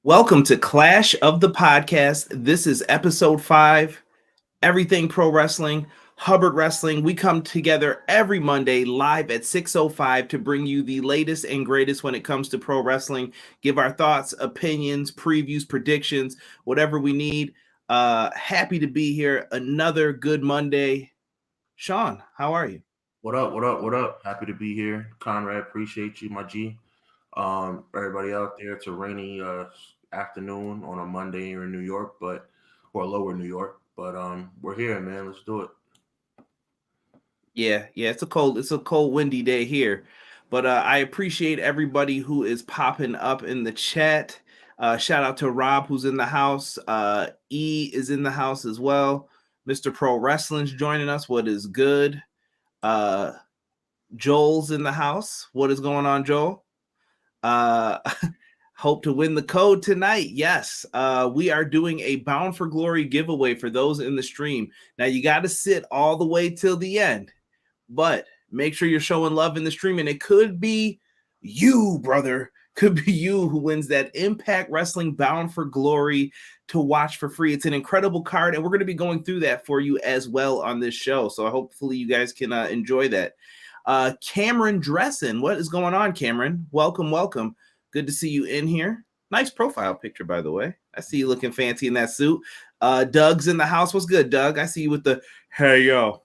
Welcome to Clash of the Podcast. This is episode 5, Everything Pro Wrestling, Hubbard Wrestling. We come together every Monday live at 6:05 to bring you the latest and greatest when it comes to pro wrestling, give our thoughts, opinions, previews, predictions, whatever we need. Happy to be here. Another good Monday. Sean, how are you? What up? What up? What up? Happy to be here, Conrad. Appreciate you, my G. Everybody out there. It's a rainy afternoon on a Monday here in New York, but or lower New York. But we're here, man. Let's do it. Yeah, it's a cold, windy day here. But I appreciate everybody who is popping up in the chat. Shout out to Rob who's in the house. E is in the house as well. Mr. Pro Wrestling's joining us. What is good? Uh Joel's in the house. What is going on, Joel? Uh Hope to win the code tonight. Yes, we are doing a Bound for Glory giveaway for those in the stream. Now you got to sit all the way till the end, but make sure you're showing love in the stream. And it could be you, brother. Could be you who wins that Impact Wrestling Bound for Glory to watch for free. It's an incredible card, and we're going to be going through that for you as well on this show. So hopefully you guys can enjoy that. Cameron Dressin, what is going on, Cameron? Welcome. Good to see you in here. Nice profile picture, by the way. I see you looking fancy in that suit. Doug's in the house. What's good, Doug? I see you with the hey yo.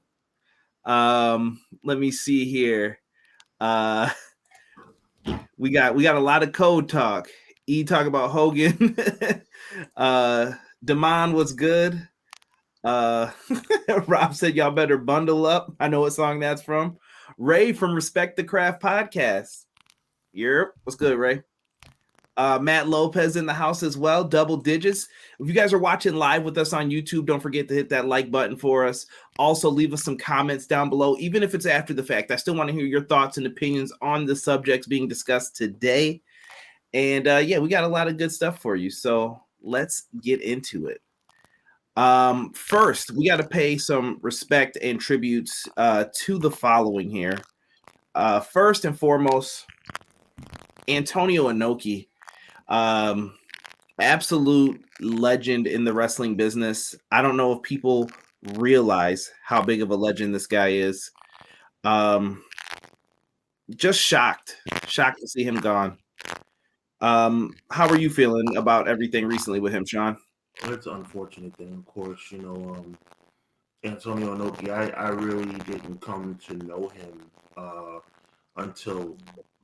Let me see here. Uh we got a lot of code talk. Talk about Hogan. Damon was good. Rob said y'all better bundle up. I know what song that's from. Ray from Respect the Craft podcast. Yep. What's good, Ray? Matt Lopez in the house as well, double digits. If you guys are watching live with us on YouTube, don't forget to hit that like button for us. Also, leave us some comments down below, even if it's after the fact. I still want to hear your thoughts and opinions on the subjects being discussed today. And yeah, we got a lot of good stuff for you. So let's get into it. First, we got to pay some respect and tributes to the following here. First and foremost, Antonio Inoki. Absolute legend in the wrestling business. I don't know if people realize how big of a legend this guy is. Just shocked to see him gone. How are you feeling about everything recently with him, Sean? Well, it's an unfortunate thing, of course. Antonio Inoki. I really didn't come to know him until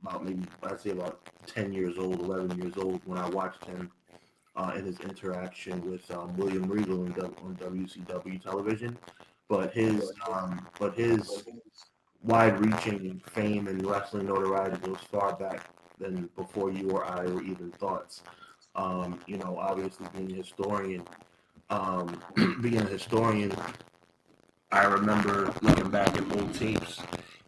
about maybe I'd say about 10 years old, 11 years old, when I watched him in his interaction with William Regal on WCW television. But his wide-reaching fame and wrestling notoriety goes far back than before you or I or even thoughts. Obviously being a historian, I remember looking back at old tapes,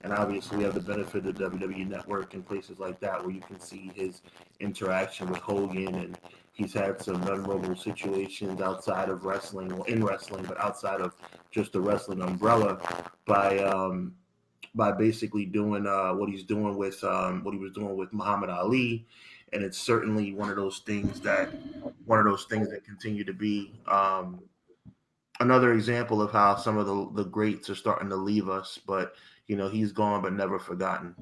and obviously we have the benefit of the WWE Network and places like that where you can see his interaction with Hogan, and he's had some memorable situations outside of wrestling, or in wrestling, but outside of just the wrestling umbrella by basically doing what he was doing with Muhammad Ali, and it's certainly one of those things that continue to be another example of how some of the greats are starting to leave us, but he's gone but never forgotten.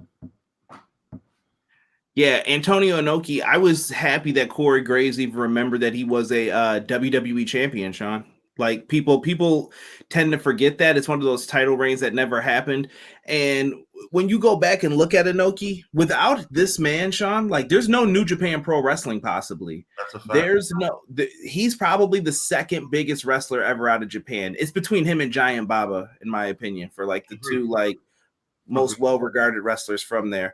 Yeah, Antonio Inoki. I was happy that Corey Graves even remembered that he was a WWE champion, Sean. Like people tend to forget that it's one of those title reigns that never happened. And when you go back and look at Inoki, without this man, Sean, like there's no New Japan Pro Wrestling possibly. That's a fact. There's no. He's probably the second biggest wrestler ever out of Japan. It's between him and Giant Baba, in my opinion, for like the two like most well-regarded wrestlers from there.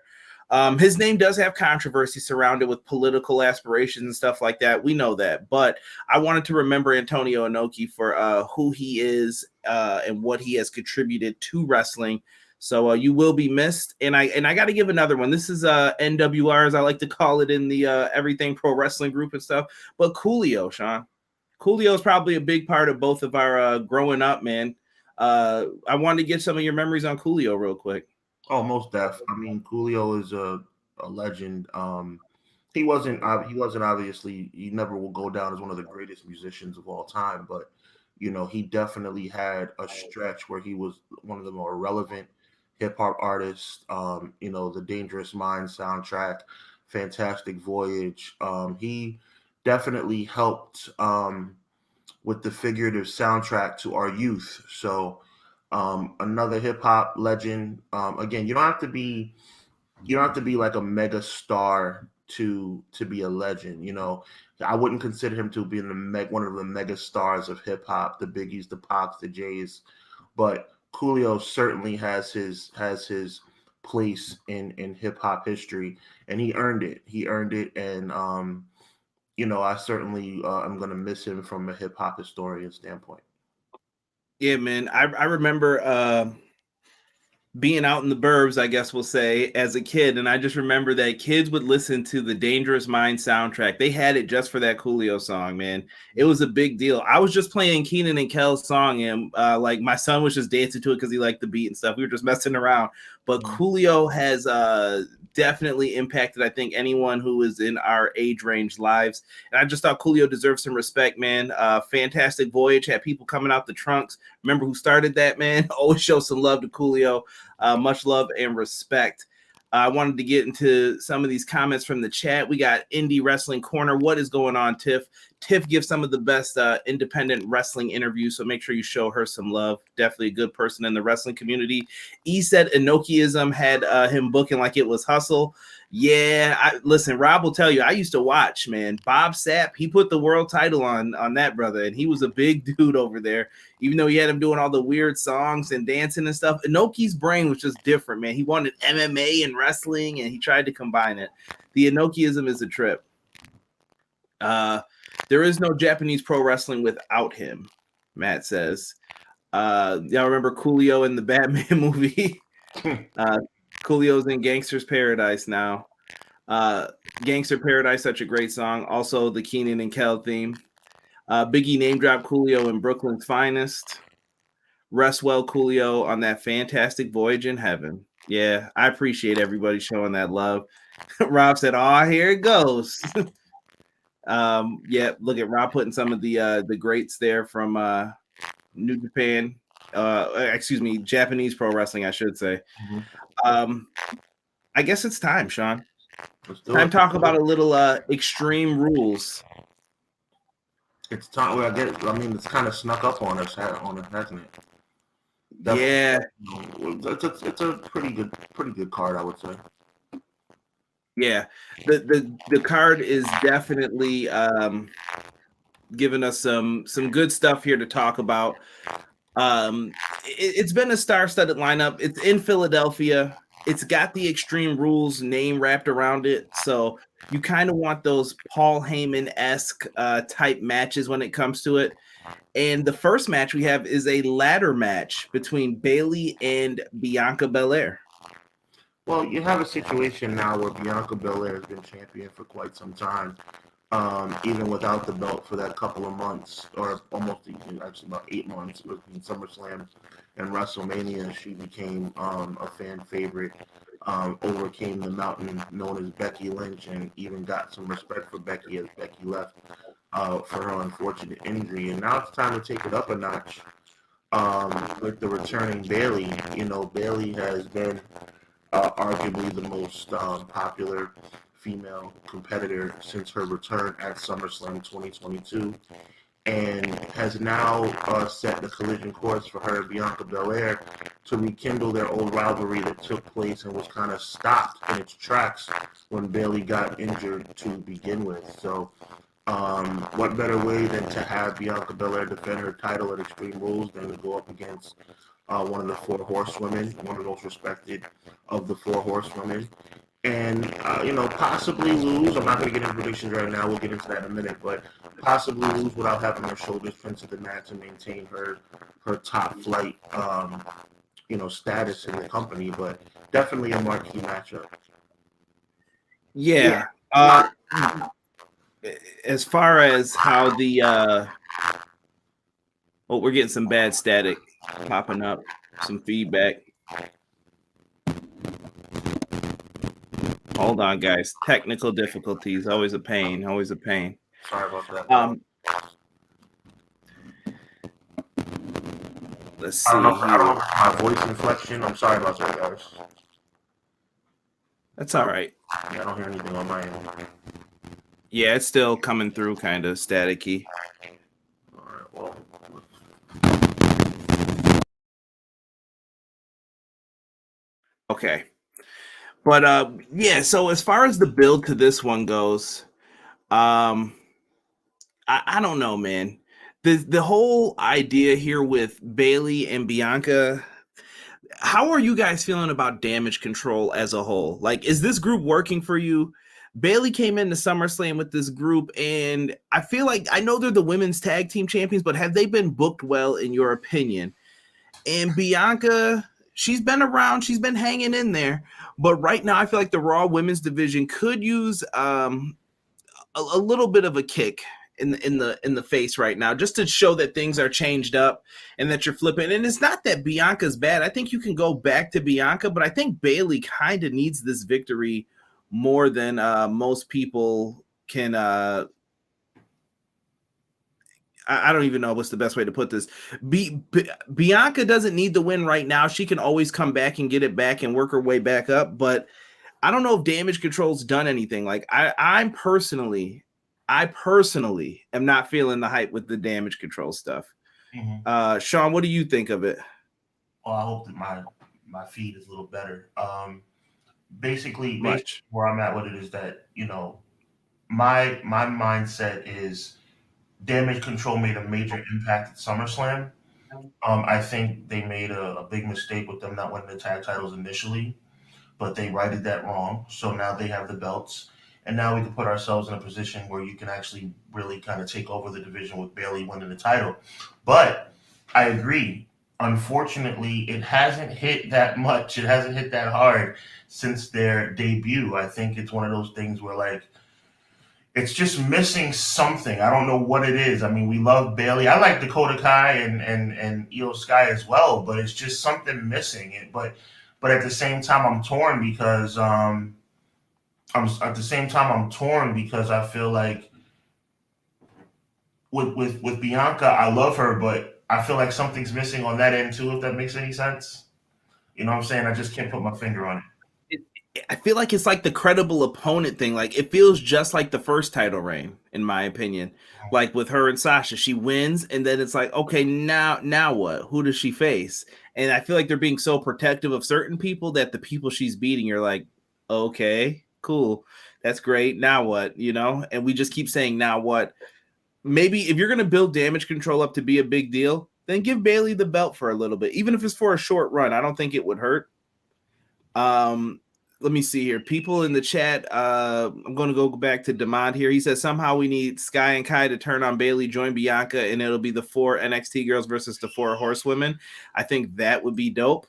His name does have controversy surrounded with political aspirations and stuff like that. We know that, but I wanted to remember Antonio Inoki for who he is and what he has contributed to wrestling. So you will be missed. And I got to give another one. This is NWR, as I like to call it in the Everything Pro Wrestling group and stuff. But Coolio, Sean. Coolio is probably a big part of both of our growing up, man. I wanted to get some of your memories on Coolio real quick. Oh, most def. I mean, Coolio is a legend. He wasn't. He wasn't obviously. He never will go down as one of the greatest musicians of all time. But he definitely had a stretch where he was one of the more relevant hip hop artists. The Dangerous Mind soundtrack, Fantastic Voyage. He definitely helped with the figurative soundtrack to our youth. So another hip hop legend. Again, you don't have to be like a mega star to be a legend. I wouldn't consider him to be one of the mega stars of hip hop, the Biggies, the Pops, the Jays, but Coolio certainly has his place in hip hop history, and he earned it. He earned it, and I certainly am gonna miss him from a hip hop historian standpoint. Yeah, man. I remember being out in the burbs, I guess we'll say, as a kid. And I just remember that kids would listen to the Dangerous Mind soundtrack. They had it just for that Coolio song, man. It was a big deal. I was just playing Keenan and Kel's song, and like my son was just dancing to it because he liked the beat and stuff. We were just messing around. But Coolio has definitely impacted, I think, anyone who is in our age range lives. And I just thought Coolio deserves some respect, man. Fantastic Voyage had people coming out the trunks. Remember who started that, man? Always show some love to Coolio. Much love and respect. I wanted to get into some of these comments from the chat. We got Indie Wrestling Corner. What is going on, Tiff? Tiff gives some of the best independent wrestling interviews, so make sure you show her some love. Definitely a good person in the wrestling community. E said Enochiism had him booking like it was hustle. Yeah, listen, Rob will tell you, I used to watch, man. Bob Sapp, he put the world title on that brother, and he was a big dude over there. Even though he had him doing all the weird songs and dancing and stuff, Inoki's brain was just different, man. He wanted MMA and wrestling, and he tried to combine it. The Enochiism is a trip. There is no Japanese pro wrestling without him, Matt says. Y'all remember Coolio in the Batman movie? Coolio's in Gangster's Paradise now. Gangster Paradise, such a great song. Also, the Keenan and Kel theme. Biggie name drop Coolio in Brooklyn's Finest. Rest well, Coolio, on that fantastic voyage in heaven. Yeah, I appreciate everybody showing that love. Rob said, "Oh, here it goes." Yeah, look at Rob putting some of the greats there from New Japan. Excuse me, Japanese pro wrestling, I should say. I guess it's time, Sean. Time to talk about a little Extreme Rules. It's time. It's kind of snuck up on us, hasn't it? Yeah, it's a pretty good card, I would say. Yeah, the card is definitely giving us some good stuff here to talk about. It's been a star-studded lineup. It's in Philadelphia. It's got the Extreme Rules name wrapped around it, so you kind of want those Paul Heyman-esque type matches when it comes to it. And the first match we have is a ladder match between Bayley and Bianca Belair. Well, you have a situation now where Bianca Belair has been champion for quite some time, even without the belt for that couple of months, or almost actually about 8 months between SummerSlam and WrestleMania. She became a fan favorite, overcame the mountain known as Becky Lynch, and even got some respect for Becky as Becky left for her unfortunate injury. And now it's time to take it up a notch with the returning Bayley. Bayley has been arguably the most popular female competitor since her return at SummerSlam 2022, and has now set the collision course for her, Bianca Belair, to rekindle their old rivalry that took place and was kind of stopped in its tracks when Bayley got injured to begin with. So what better way than to have Bianca Belair defend her title at Extreme Rules than to go up against one of the four horsewomen, one of the most respected of the four horsewomen, and possibly lose. I'm not going to get into predictions right now. We'll get into that in a minute, but possibly lose without having her shoulders pinned to the mat to maintain her top flight, status in the company. But definitely a marquee matchup. Yeah. As far as how the we're getting some bad static popping up, some feedback. Hold on, guys. Technical difficulties. Always a pain. Always a pain. Sorry about that. Let's see I don't know here. if it's my voice inflection. I'm sorry about that, guys. That's all right. Yeah, I don't hear anything on my end. Yeah, it's still coming through kind of staticky. All right, well. Okay. But yeah, so as far as the build to this one goes, I don't know, man. The whole idea here with Bailey and Bianca, how are you guys feeling about Damage Control as a whole? Like, is this group working for you? Bailey came into SummerSlam with this group, and I feel like I know they're the women's tag team champions, but have they been booked well in your opinion? And Bianca, she's been around, she's been hanging in there, but right now I feel like the Raw women's division could use a little bit of a kick in the face right now, just to show that things are changed up and that you're flipping. And it's not that Bianca's bad. I think you can go back to Bianca, but I think Bailey kind of needs this victory more than most people can. I don't even know what's the best way to put this. Bianca doesn't need the win right now. She can always come back and get it back and work her way back up. But I don't know if Damage Control's done anything. Like I personally am not feeling the hype with the Damage Control stuff. Mm-hmm. Sean, what do you think of it? Well, I hope that my feed is a little better. Basically where I'm at with it is that, you know, my mindset is Damage Control made a major impact at SummerSlam. I think they made a big mistake with them not winning the tag titles initially, but they righted that wrong. So now they have the belts. And now we can put ourselves in a position where you can actually really kind of take over the division with Bailey winning the title. But I agree. Unfortunately, it hasn't hit that much. It hasn't hit that hard since their debut. I think it's one of those things where, like, it's just missing something. I don't know what it is. I mean, we love Bailey. I like Dakota Kai and Io Sky as well, but it's just something missing. But at the same time, I'm torn because I'm torn because I feel like with Bianca, I love her, but I feel like something's missing on that end too. If that makes any sense, you know what I'm saying? I just can't put my finger on it. I feel like it's like the credible opponent thing. Like it feels just like the first title reign, in my opinion. Like with her and Sasha, she wins, and then it's like, okay, now what? Who does she face? And I feel like they're being so protective of certain people that the people she's beating, you're like, okay, cool, that's great. Now what? You know? And we just keep saying, now what? Maybe if you're gonna build Damage Control up to be a big deal, then give Bailey the belt for a little bit, even if it's for a short run. I don't think it would hurt. Let me see here. People in the chat. I'm going to go back to Demond here. He says somehow we need Sky and Kai to turn on Bailey, join Bianca, and it'll be the 4 NXT girls versus the 4 horsewomen. I think that would be dope.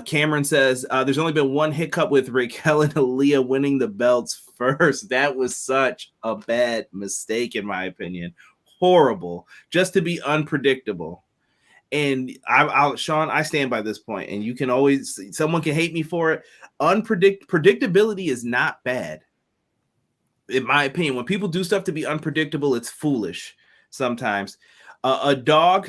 Cameron says there's only been one hiccup with Raquel and Aaliyah winning the belts first. That was such a bad mistake, in my opinion. Horrible, just to be unpredictable. And Sean, I stand by this point, and you can always, someone can hate me for it. Predictability is not bad, in my opinion. When people do stuff to be unpredictable, it's foolish sometimes. A dog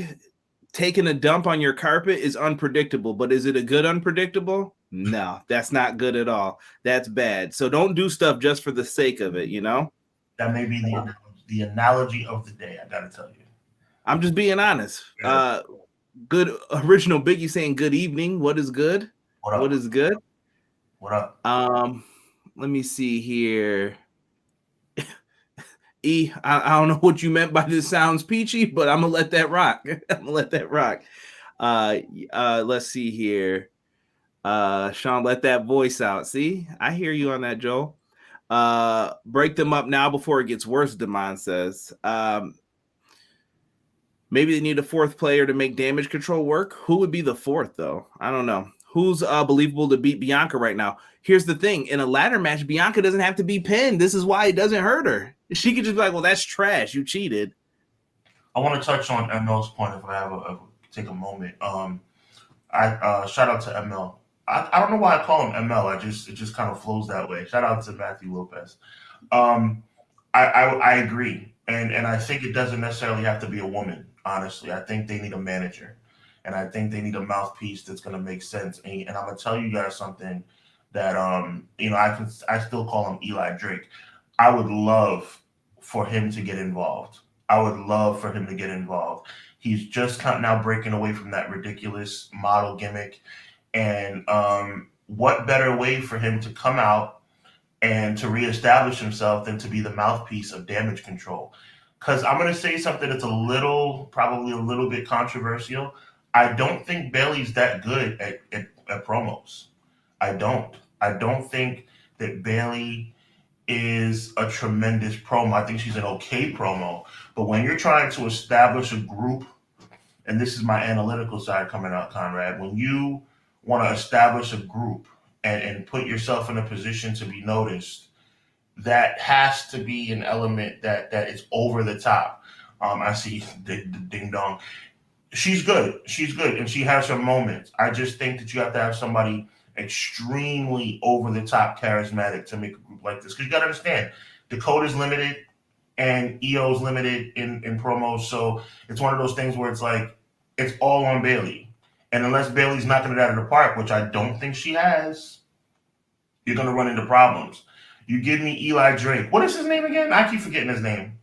taking a dump on your carpet is unpredictable, but is it a good unpredictable? No, that's not good at all. That's bad. So don't do stuff just for the sake of it, you know? That may be the analogy of the day, I gotta tell you. I'm just being honest. Good original Biggie saying good evening. What is good? What is good? What up? Let me see here. I don't know what you meant by this sounds peachy, but I'm gonna let that rock. Let's see here. Sean, let that voice out. See, I hear you on that, Joel. Break them up now before it gets worse, Demond says. Maybe they need a 4th player to make Damage Control work. Who would be the 4th, though? I don't know. Who's believable to beat Bianca right now? Here's the thing. In a ladder match, Bianca doesn't have to be pinned. This is why it doesn't hurt her. She could just be like, well, that's trash. You cheated. I want to touch on ML's point if I have take a moment. I shout out to ML. I don't know why I call him ML. It just kind of flows that way. Shout out to Matthew Lopez. Um, I agree, and I think it doesn't necessarily have to be a woman. Honestly, I think they need a manager, and I think they need a mouthpiece that's going to make sense. And I'm gonna tell you guys something that I still call him Eli Drake. I would love for him to get involved. I would love for him to get involved. He's just kind of now breaking away from that ridiculous model gimmick, and what better way for him to come out and to reestablish himself than to be the mouthpiece of Damage Control? Because I'm going to say something that's probably a little bit controversial. I don't think Bailey's that good at promos. I don't. I don't think that Bailey is a tremendous promo. I think she's an okay promo. But when you're trying to establish a group, and this is my analytical side coming out, Conrad, when you want to establish a group and put yourself in a position to be noticed, that has to be an element that is over the top. I see the ding dong. She's good. She's good, and she has her moments. I just think that you have to have somebody extremely over the top charismatic to make a group like this. Because you got to understand, Dakota's limited and EO's limited in promos. So it's one of those things where it's like, it's all on Bailey. And unless Bailey's knocking it out of the park, which I don't think she has, you're going to run into problems. You give me Eli Drake. What is his name again? I keep forgetting his name.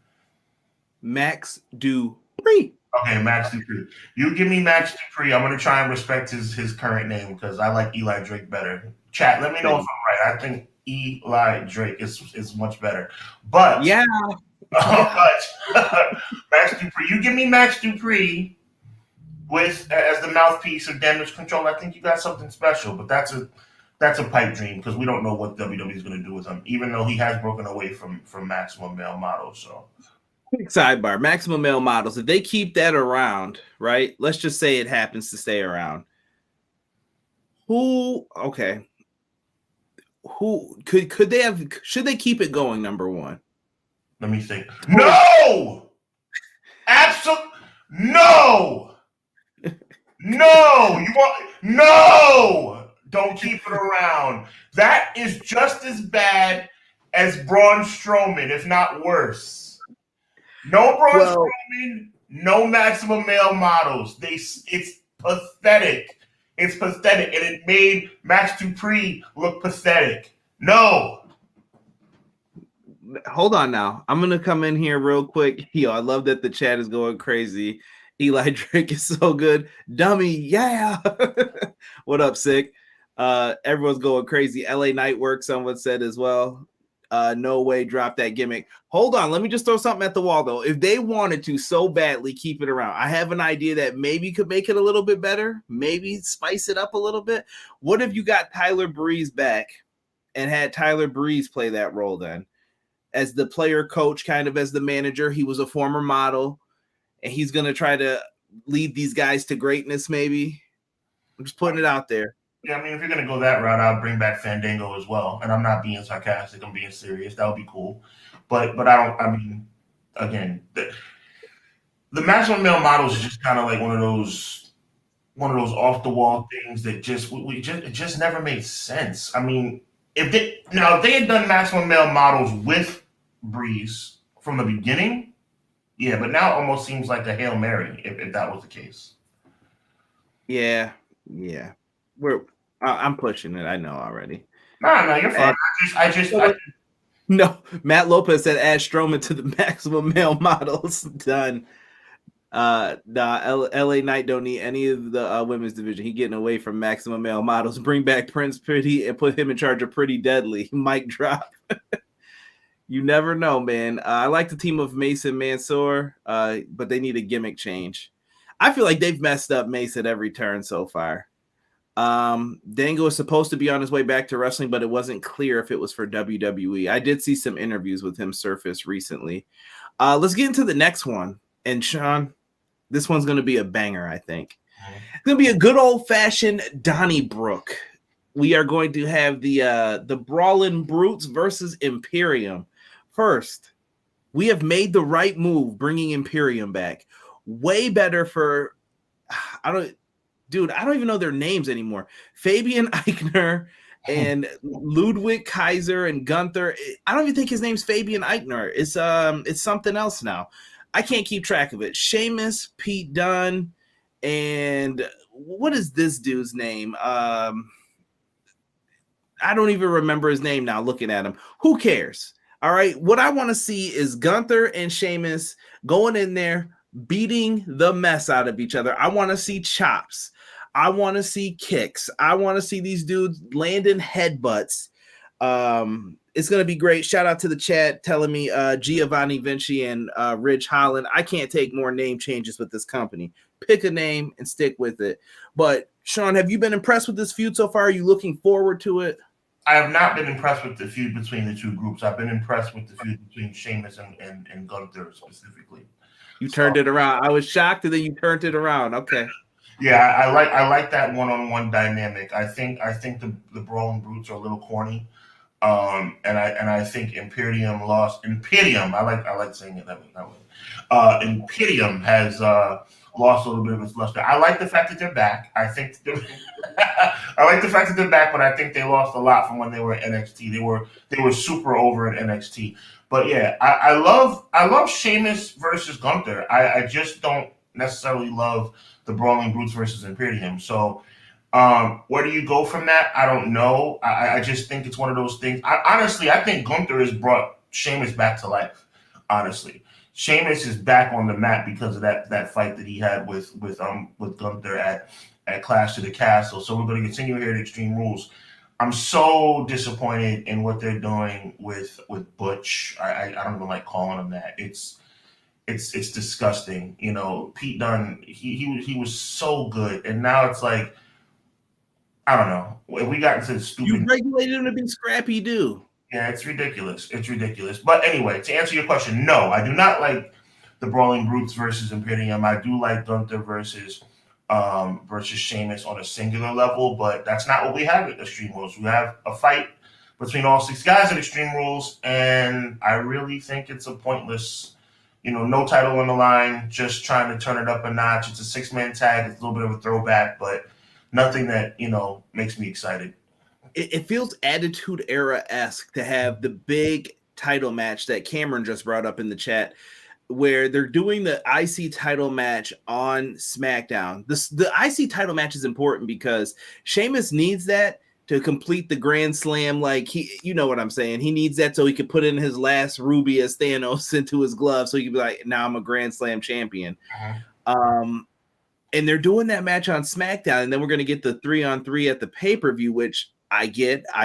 Max Dupree. Okay, Max Dupree. You give me Max Dupree. I'm going to try and respect his current name because I like Eli Drake better. Chat, let me know if I'm right. I think Eli Drake is much better. But yeah, Max Dupree. You give me Max Dupree with as the mouthpiece of Damage Control. I think you got something special. But that's a pipe dream because we don't know what WWE is going to do with him, even though he has broken away from Maximum Male Models. So. Quick sidebar, Maximum Male Models, if they keep that around, right? Let's just say it happens to stay around. Who could they have, should they keep it going, number one? Let me think. No! Absolutely no! No! No! Don't keep it around. That is just as bad as Braun Strowman, if not worse. No Braun Strowman, no Maximum Male Models. It's pathetic. It's pathetic, and it made Max Dupree look pathetic. No. Hold on now. I'm gonna come in here real quick. Yo, I love that the chat is going crazy. Eli Drake is so good. Dummy, yeah. What up, Sick? Everyone's going crazy. LA Nightwork, someone said as well. No way, drop that gimmick. Hold on, let me just throw something at the wall though. If they wanted to so badly keep it around, I have an idea that maybe could make it a little bit better, maybe spice it up a little bit. What if you got Tyler Breeze back and had Tyler Breeze play that role then? As the player coach, kind of as the manager. He was a former model, and he's going to try to lead these guys to greatness, maybe. I'm just putting it out there. Yeah, I mean, if you're going to go that route, I'll bring back Fandango as well. And I'm not being sarcastic. I'm being serious. That would be cool. But I mean, again, the Maximum Male Models is just kind of like one of those off-the-wall things that it just never made sense. I mean, if they had done Maximum Male Models with Breeze from the beginning, yeah, but now it almost seems like a Hail Mary if that was the case. Yeah. I'm pushing it. I know already. No, you're fine. No, Matt Lopez said add Strowman to the Maximum Male Models. Done. LA Knight don't need any of the women's division. He getting away from Maximum Male Models. Bring back Prince Pretty and put him in charge of Pretty Deadly. Mic drop. You never know, man. I like the team of Mason Mansoor, but they need a gimmick change. I feel like they've messed up Mace at every turn so far. Dango is supposed to be on his way back to wrestling, but it wasn't clear if it was for WWE. I did see some interviews with him surface recently. Let's get into the next one. And Sean, this one's going to be a banger, I think. It's going to be a good old-fashioned Donnybrook. We are going to have the Brawling Brutes versus Imperium. First, we have made the right move bringing Imperium back. Way better for dude, I don't even know their names anymore. Fabian Eichner and Ludwig Kaiser and Gunther. I don't even think his name's Fabian Eichner. It's something else now. I can't keep track of it. Sheamus, Pete Dunne, and what is this dude's name? I don't even remember his name now looking at him. Who cares? All right. What I want to see is Gunther and Sheamus going in there, beating the mess out of each other. I want to see chops. I want to see kicks. I want to see these dudes landing headbutts. It's going to be great. Shout out to the chat telling me Giovanni Vinci and Ridge Holland. I can't take more name changes with this company. Pick a name and stick with it. But Sean, have you been impressed with this feud so far? Are you looking forward to it? I have not been impressed with the feud between the two groups. I've been impressed with the feud between Sheamus and Gunther specifically. You turned it around. I was shocked, and then you turned it around. Okay. Yeah, I like that one-on-one dynamic. I think the Brawling Brutes are a little corny. And I think Imperium lost. Imperium, I like saying it that way. Imperium has lost a little bit of its luster. I like the fact that they're back. I like the fact that they're back, but I think they lost a lot from when they were at NXT. They were super over at NXT. But yeah, I love Sheamus versus Gunther. I just don't necessarily love the Brawling Brutes versus Imperium. So where do you go from that? I don't know. I just think it's one of those things. I think Gunther has brought Sheamus back to life. Honestly, Sheamus is back on the map because of that fight that he had with Gunther at Clash of the Castle. So we're going to continue here at Extreme Rules. I'm so disappointed in what they're doing with Butch. I don't even like calling him that. It's disgusting. You know, Pete Dunne, he was so good, and now it's like, I don't know. We got into the stupid. You regulated him to be scrappy, do. Yeah, it's ridiculous. It's ridiculous. But anyway, to answer your question, no, I do not like the Brawling Brutes versus Imperium. I do like Gunther versus Sheamus on a singular level, but that's not what we have at Extreme Rules. We have a fight between all 6 guys at Extreme Rules, and I really think it's a pointless, no title on the line, just trying to turn it up a notch. It's a 6-man tag. It's a little bit of a throwback, but nothing that, makes me excited. It feels Attitude Era-esque to have the big title match that Cameron just brought up in the chat, where they're doing the IC title match on SmackDown. The IC title match is important because Sheamus needs that to complete the Grand Slam. Like, you know what I'm saying? He needs that so he could put in his last Ruby as Thanos into his glove so he could be like, now I'm a Grand Slam champion. And they're doing that match on SmackDown, and then we're going to get the 3-on-3 at the pay-per-view, which I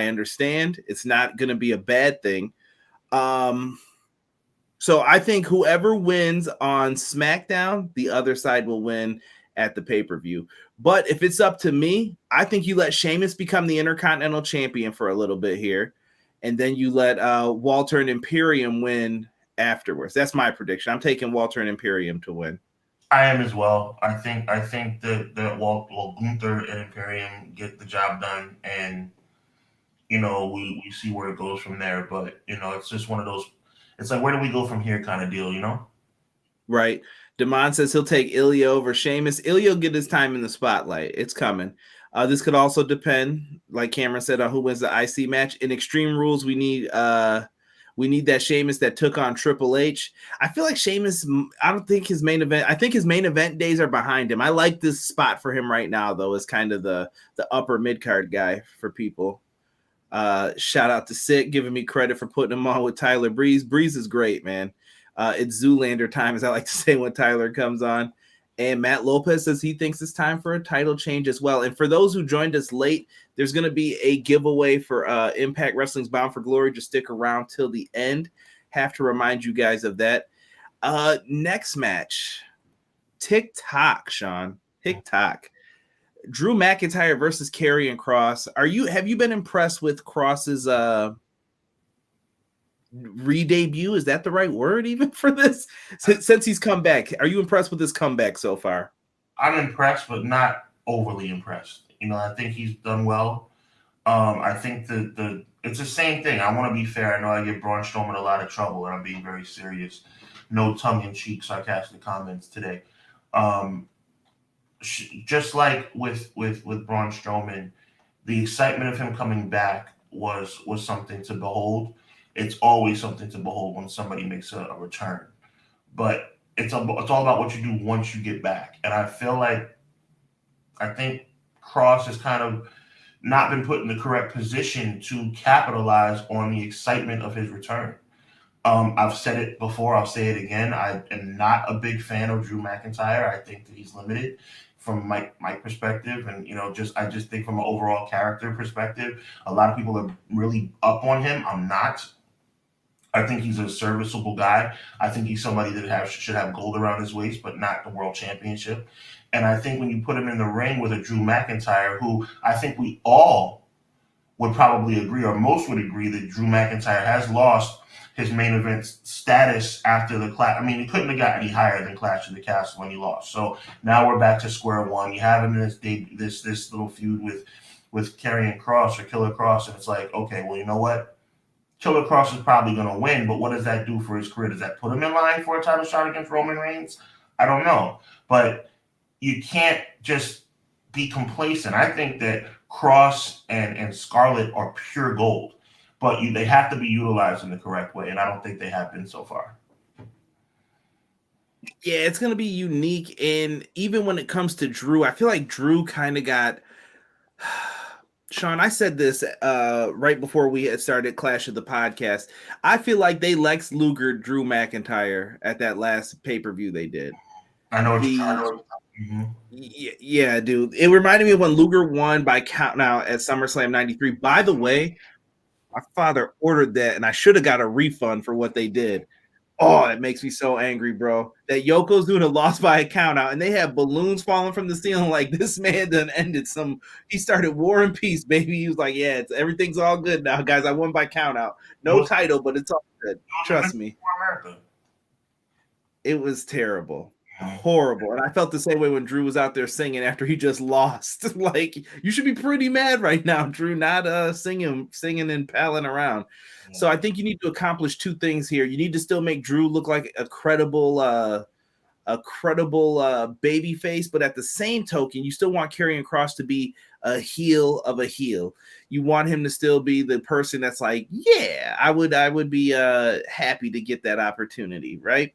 understand. It's not going to be a bad thing. So I think whoever wins on SmackDown, the other side will win at the pay-per-view. But if it's up to me, I think you let Sheamus become the Intercontinental Champion for a little bit here, and then you let Walter and Imperium win afterwards. That's my prediction. I'm taking Walter and Imperium to win. I am as well. I think that Gunther and Imperium get the job done, and we see where it goes from there. But it's just one of those. It's like, where do we go from here kind of deal, Right. Damon says he'll take Ilya over Sheamus. Ilya will get his time in the spotlight. It's coming. This could also depend, like Cameron said, on who wins the IC match. In Extreme Rules, we need that Sheamus that took on Triple H. I feel like Sheamus, I don't think his main event, I think his main event days are behind him. I like this spot for him right now, though, as kind of the upper mid-card guy for people. Shout out to Sick, giving me credit for putting him on with Tyler Breeze. Breeze is great, man. It's Zoolander time, as I like to say when Tyler comes on. And Matt Lopez says he thinks it's time for a title change as well. And for those who joined us late, there's going to be a giveaway for Impact Wrestling's Bound for Glory. Just stick around till the end. Have to remind you guys of that. Next match, TikTok, Sean. TikTok. Drew McIntyre versus Karrion Kross. Have you been impressed with Kross's re-debut? Is that the right word even for this? Since he's come back, are you impressed with his comeback so far? I'm impressed, but not overly impressed. I think he's done well. I think it's the same thing. I want to be fair. I know I give Braun Strowman a lot of trouble, and I'm being very serious. No tongue-in-cheek, sarcastic comments today. just like with Braun Strowman, the excitement of him coming back was something to behold. It's always something to behold when somebody makes a return, but it's all about what you do once you get back. And I think Cross has kind of not been put in the correct position to capitalize on the excitement of his return. I've said it before. I'll say it again. I am not a big fan of Drew McIntyre. I think that he's limited from my perspective, and I just think from an overall character perspective, a lot of people are really up on him. I'm not. I think he's a serviceable guy. I think he's somebody that should have gold around his waist, but not the world championship. And I think when you put him in the ring with a Drew McIntyre, who I think we all would probably agree, or most would agree, that Drew McIntyre has lost his main event status after the clash. I mean, he couldn't have got any higher than Clash of the Castle when he lost. So now we're back to square one. You have him in this little feud with Karrion Kross or Killer Kross, and it's like, okay, well, you know what? Killer Kross is probably going to win, but what does that do for his career? Does that put him in line for a title shot against Roman Reigns? I don't know, but you can't just be complacent. I think that Kross and Scarlett are pure gold, but they have to be utilized in the correct way, and I don't think they have been so far. Yeah, it's going to be unique. And even when it comes to Drew, I feel like Drew kind of got Sean, I said this right before we had started Clash of the Podcast. I feel like they Lex Luger Drew McIntyre at that last pay-per-view they did. I know Yeah, dude. It reminded me of when Luger won by count out at SummerSlam 93. By the way, my father ordered that, and I should have got a refund for what they did. Oh, it makes me so angry, bro. That Yokozuna lost by a count out, and they have balloons falling from the ceiling. Like, this man done ended some. He started War and Peace, baby. He was like, yeah, everything's all good now, guys. I won by count out. No title, but it's all good. Trust me. It was terrible. Horrible. And I felt the same way when Drew was out there singing after he just lost. Like, you should be pretty mad right now, Drew, not singing and palling around. So I think you need to accomplish two things here. You need to still make Drew look like a credible baby face, but at the same token, you still want Karrion Kross to be a heel of a heel. You want him to still be the person that's like, yeah, I would be happy to get that opportunity, right?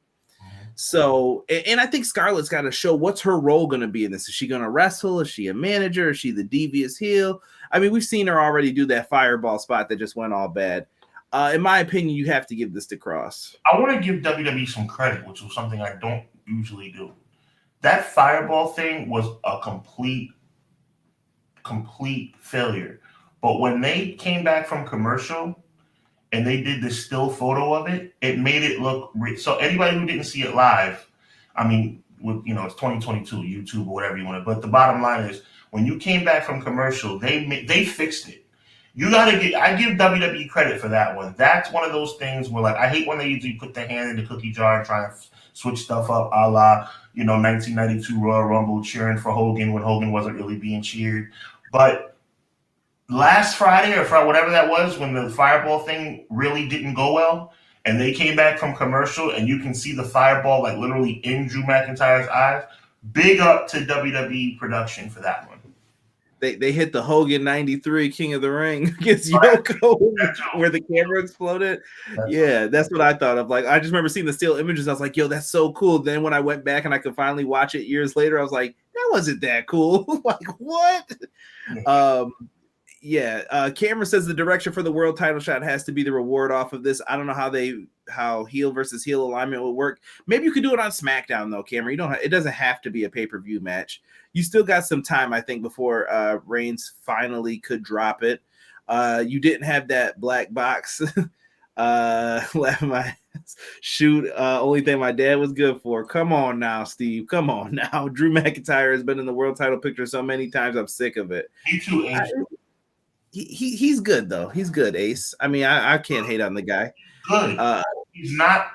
So, and I think Scarlett's got to show what's her role going to be in this. Is she going to wrestle? Is she a manager? Is she the devious heel? I mean, we've seen her already do that fireball spot that just went all bad. In my opinion, you have to give this to Kross. I want to give WWE some credit, which was something I don't usually do. That fireball thing was a complete failure. But when they came back from commercial and they did the still photo of it, it made it look so anybody who didn't see it live, I mean, it's 2022, YouTube or whatever you want to. But the bottom line is, when you came back from commercial, they fixed it. I give WWE credit for that one. That's one of those things where, like, I hate when they usually put their hand in the cookie jar and try and switch stuff up, a la 1992 Royal Rumble, cheering for Hogan when Hogan wasn't really being cheered. But last Friday or Friday, whatever that was, when the fireball thing really didn't go well, and they came back from commercial, and you can see the fireball like literally in Drew McIntyre's eyes. Big up to WWE production for that one. They hit the Hogan 93 King of the Ring against Yoko where the camera exploded. That's what I thought of. Like, I just remember seeing the still images. I was like, yo, that's so cool. Then when I went back and I could finally watch it years later, I was like, that wasn't that cool. Like, what? Cameron says the direction for the world title shot has to be the reward off of this. I don't know how heel versus heel alignment would work. Maybe you could do it on SmackDown though, Cameron. It doesn't have to be a pay-per-view match. You still got some time, I think, before Reigns finally could drop it. You didn't have that black box. Shoot, only thing my dad was good for. Come on now, Steve. Come on now. Drew McIntyre has been in the world title picture so many times. I'm sick of it. Me too, Ace. He's good though. He's good, Ace. I mean, I can't hate on the guy. Good. He's not.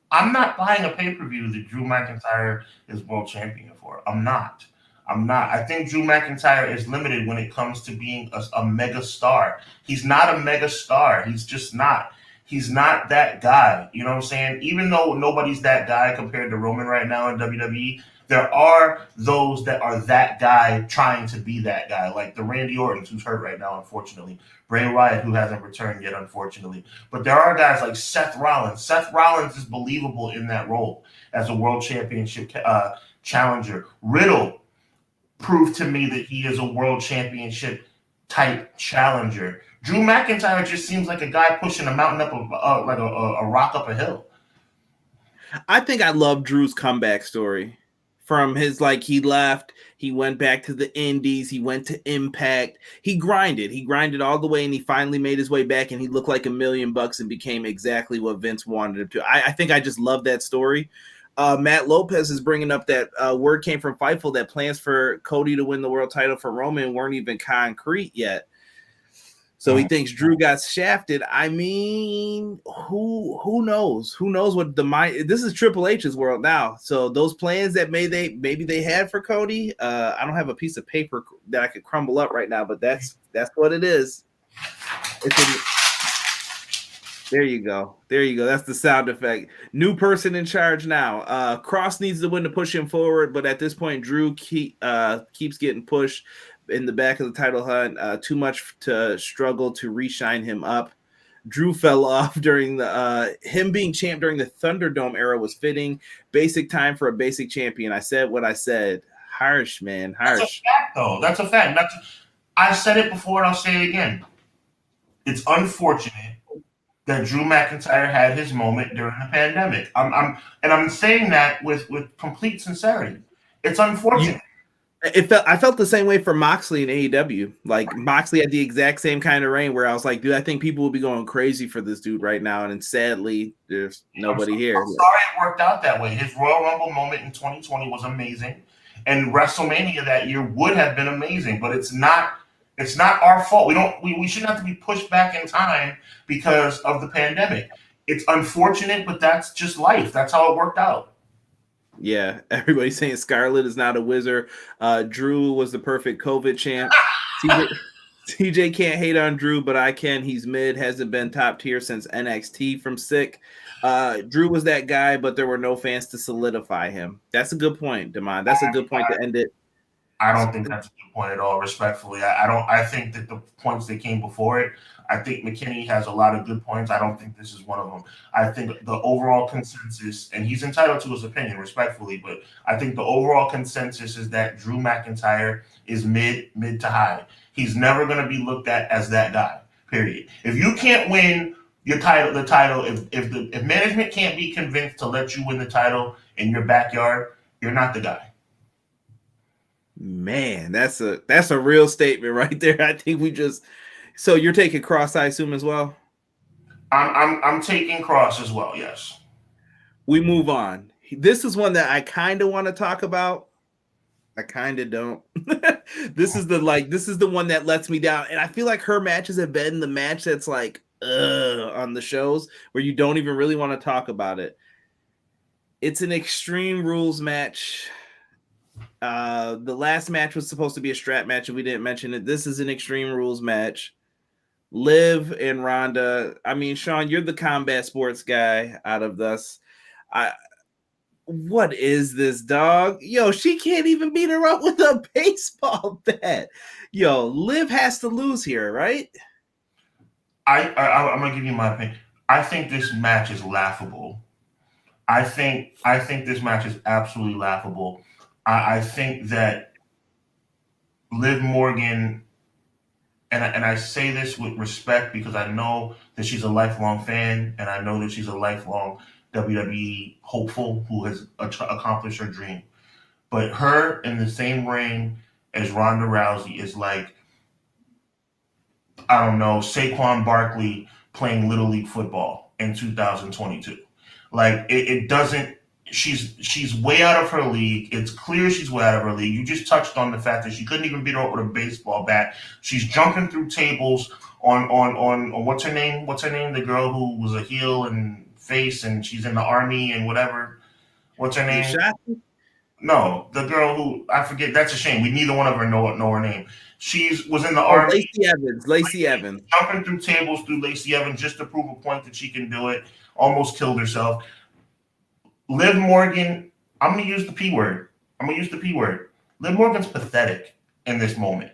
I'm not buying a pay-per-view that Drew McIntyre is world champion for. I'm not. I think Drew McIntyre is limited when it comes to being a mega star. He's not a mega star. He's just not. He's not that guy. You know what I'm saying? Even though nobody's that guy compared to Roman right now in WWE, there are those that are that guy trying to be that guy, like the Randy Orton, who's hurt right now, unfortunately. Bray Wyatt, who hasn't returned yet, unfortunately. But there are guys like Seth Rollins. Seth Rollins is believable in that role as a world championship challenger. Riddle proved to me that he is a world championship type challenger. Drew McIntyre just seems like a guy pushing a mountain up, like a rock up a hill. I think I love Drew's comeback story. From his, like, he left, he went back to the Indies, he went to Impact, he grinded all the way, and he finally made his way back, and he looked like $1,000,000 and became exactly what Vince wanted him to. I think I just love that story. Matt Lopez is bringing up that word came from Fightful that plans for Cody to win the world title for Roman weren't even concrete yet. So he thinks Drew got shafted. I mean, who knows? Who knows what the mind? This is Triple H's world now. So those plans that maybe they had for Cody. I don't have a piece of paper that I could crumble up right now, but that's what it is. There you go. That's the sound effect. New person in charge now. Cross needs the win to push him forward, but at this point, Drew keeps getting pushed in the back of the title hunt. Too much to struggle to re-shine him up. Drew fell off during the him being champ during the Thunderdome era was fitting. Basic time for a basic champion. I said what I said. Harsh, man. Harsh. That's a fact, though. That's a fact. I've said it before, and I'll say it again. It's unfortunate that Drew McIntyre had his moment during the pandemic. I'm saying that with complete sincerity. It's unfortunate. I felt the same way for Moxley in AEW. Like, Moxley had the exact same kind of reign where I was like, dude, I think people will be going crazy for this dude right now. And sadly, there's nobody here. I'm sorry it worked out that way. His Royal Rumble moment in 2020 was amazing. And WrestleMania that year would have been amazing, but it's not our fault. We shouldn't have to be pushed back in time because of the pandemic. It's unfortunate, but that's just life. That's how it worked out. Yeah, everybody's saying Scarlett is not a wizard. Drew was the perfect COVID champ. TJ can't hate on Drew, but I can. He's mid, hasn't been top tier since NXT from Sick. Drew was that guy, but there were no fans to solidify him. That's a good point, Damon. That's a good point to end it. I don't think that's a good point at all, respectfully. I think that the points that came before it, I think McKinney has a lot of good points. I don't think this is one of them. I think the overall consensus, and he's entitled to his opinion, respectfully, but I think the overall consensus is that Drew McIntyre is mid to high. He's never going to be looked at as that guy, period. If you can't win the title, if management can't be convinced to let you win the title in your backyard, you're not the guy. Man, that's a real statement right there. I think so you're taking Cross, I assume, as well? I'm taking Cross as well, yes. We move on. This is one that I kind of want to talk about. I kind of don't. This is the one that lets me down. And I feel like her matches have been the match that's like on the shows where you don't even really want to talk about it. It's an Extreme Rules match. The last match was supposed to be a strap match, and we didn't mention it. This is an Extreme Rules match. Liv and Ronda. I mean, Sean, you're the combat sports guy out of us. What is this, dog? Yo, she can't even beat her up with a baseball bat. Yo, Liv has to lose here, right? I'm gonna give you my opinion. I think this match is laughable. I think this match is absolutely laughable. I think that Liv Morgan, and I say this with respect because I know that she's a lifelong fan, and I know that she's a lifelong WWE hopeful who has accomplished her dream. But her in the same ring as Ronda Rousey is like, I don't know, Saquon Barkley playing Little League football in 2022. Like, it doesn't. She's way out of her league. It's clear she's way out of her league. You just touched on the fact that she couldn't even beat her up with a baseball bat. She's jumping through tables on what's her name? What's her name? The girl who was a heel and face, and she's in the army and whatever. What's her name? No, the girl who I forget. That's a shame. We neither one of her know her name. She was in the Oh, army. Lacey Evans. Jumping through tables through Lacey Evans just to prove a point that she can do it. Almost killed herself. Liv Morgan, I'm going to use the P word. Liv Morgan's pathetic in this moment.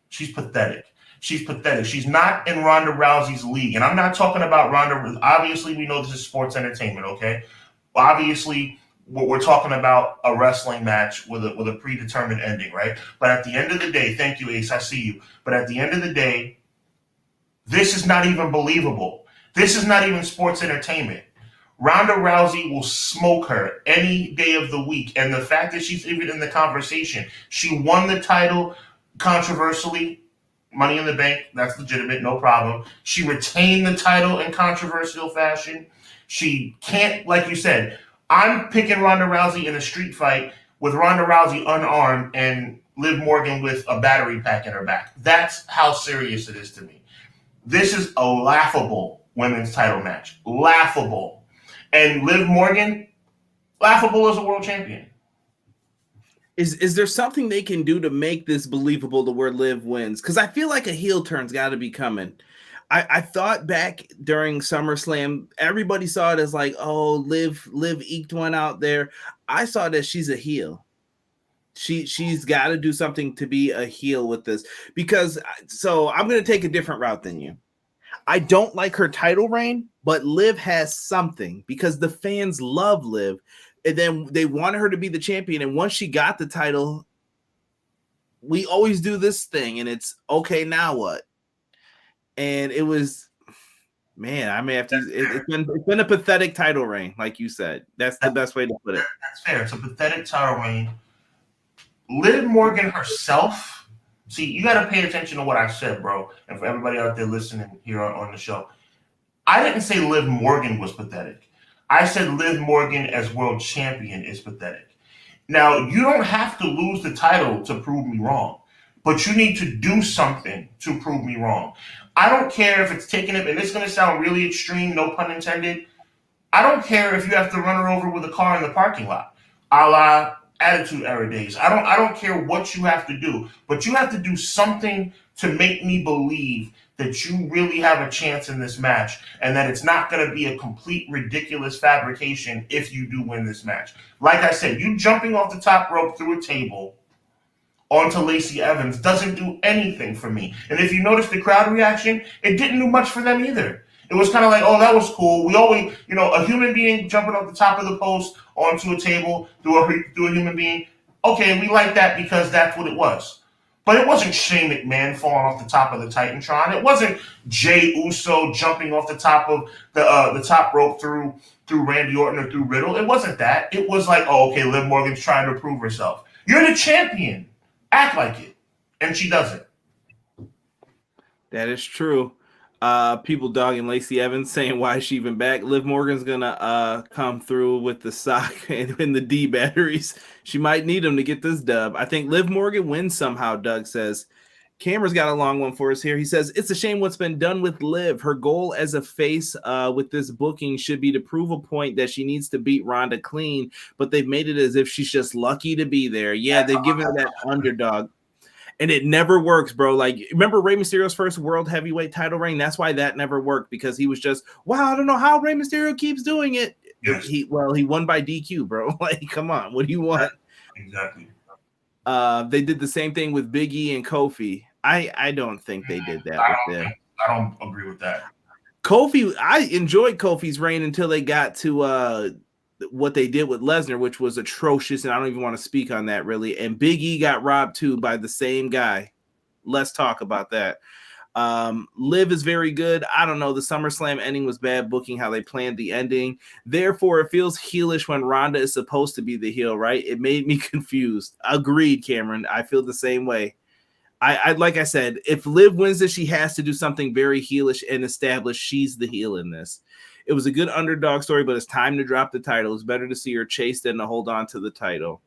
She's pathetic. She's not in Ronda Rousey's league. And I'm not talking about Ronda. Obviously, we know this is sports entertainment, okay? Obviously, we're talking about a wrestling match with a predetermined ending, right? But at the end of the day, thank you, Ace, I see you. But at the end of the day, this is not even believable. This is not even sports entertainment. Ronda Rousey will smoke her any day of the week. And the fact that she's even in the conversation, she won the title controversially, Money in the Bank, that's legitimate, no problem. She retained the title in controversial fashion. She can't, like you said, I'm picking Ronda Rousey in a street fight with Ronda Rousey unarmed and Liv Morgan with a battery pack in her back. That's how serious it is to me. This is a laughable women's title match. Laughable. And Liv Morgan, laughable as a world champion. Is there something they can do to make this believable to where Liv wins? Because I feel like a heel turn's got to be coming. I thought back during SummerSlam, everybody saw it as like, oh, Liv eked one out there. I saw that she's a heel. She's got to do something to be a heel with this. Because so I'm going to take a different route than you. I don't like her title reign, but Liv has something because the fans love Liv. And then they wanted her to be the champion. And once she got the title, we always do this thing. And it's, okay, now what? And it was, man, I may have to, it's been a pathetic title reign, like you said. That's the best way to put it. That's fair. It's a pathetic title reign. Liv Morgan herself, see, you got to pay attention to what I said, bro. And for everybody out there listening here on the show, I didn't say Liv Morgan was pathetic. I said Liv Morgan as world champion is pathetic. Now, you don't have to lose the title to prove me wrong, but you need to do something to prove me wrong. I don't care if it's taking it, and it's going to sound really extreme, no pun intended. I don't care if you have to run her over with a car in the parking lot, a la Attitude Era days. I don't care what you have to do, but you have to do something to make me believe that you really have a chance in this match and that it's not going to be a complete ridiculous fabrication if you do win this match. Like I said, you jumping off the top rope through a table onto Lacey Evans doesn't do anything for me. And if you notice the crowd reaction, it didn't do much for them either. It was kind of like, oh, that was cool. We always, a human being jumping off the top of the post onto a table through a human being. Okay, we like that because that's what it was. But it wasn't Shane McMahon falling off the top of the Titantron. It wasn't Jey Uso jumping off the top of the top rope through Randy Orton or through Riddle. It wasn't that. It was like, oh, okay, Liv Morgan's trying to prove herself. You're the champion. Act like it. And she doesn't. That is true. People dogging Lacey Evans, saying why is she even back? Liv Morgan's gonna come through with the sock and the D batteries. She might need them to get this dub. I think Liv Morgan wins somehow, Doug says. Cameron's got a long one for us here. He says, it's a shame what's been done with Liv. Her goal as a face with this booking should be to prove a point that she needs to beat Ronda clean, but they've made it as if she's just lucky to be there. Yeah, they've given her that underdog. And it never works, bro. Like, remember Rey Mysterio's first world heavyweight title reign? That's why that never worked, because he was just, wow, I don't know how Rey Mysterio keeps doing it. Yes. He won by DQ, bro. Like, come on, what do you want? Exactly. They did the same thing with Big E and Kofi. I don't think they did that with them. I don't agree with that. Kofi, I enjoyed Kofi's reign until they got to what they did with Lesnar, which was atrocious, and I don't even want to speak on that really. And Big E got robbed too by the same guy. Let's talk about that. Liv is very good. I don't know. The SummerSlam ending was bad booking, how they planned the ending. Therefore, it feels heelish when Ronda is supposed to be the heel, right? It made me confused. Agreed, Cameron. I feel the same way. I like I said, if Liv wins this, she has to do something very heelish and establish she's the heel in this. It was a good underdog story, but it's time to drop the title. It's better to see her chase than to hold on to the title.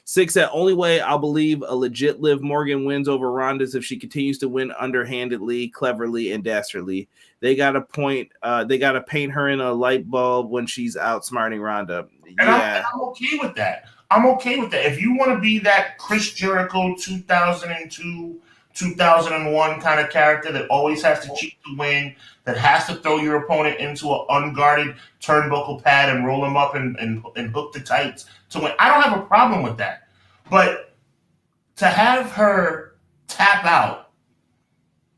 6, that only way I'll believe a legit Liv Morgan wins over Ronda is if she continues to win underhandedly, cleverly, and dastardly. They got to paint her in a light bulb when she's outsmarting Ronda. And I'm okay with that. I'm okay with that. If you want to be that Chris Jericho 2002, 2001 kind of character that always has to cheat to win, that has to throw your opponent into an unguarded turnbuckle pad and roll them up and hook the tights to win. I don't have a problem with that. But to have her tap out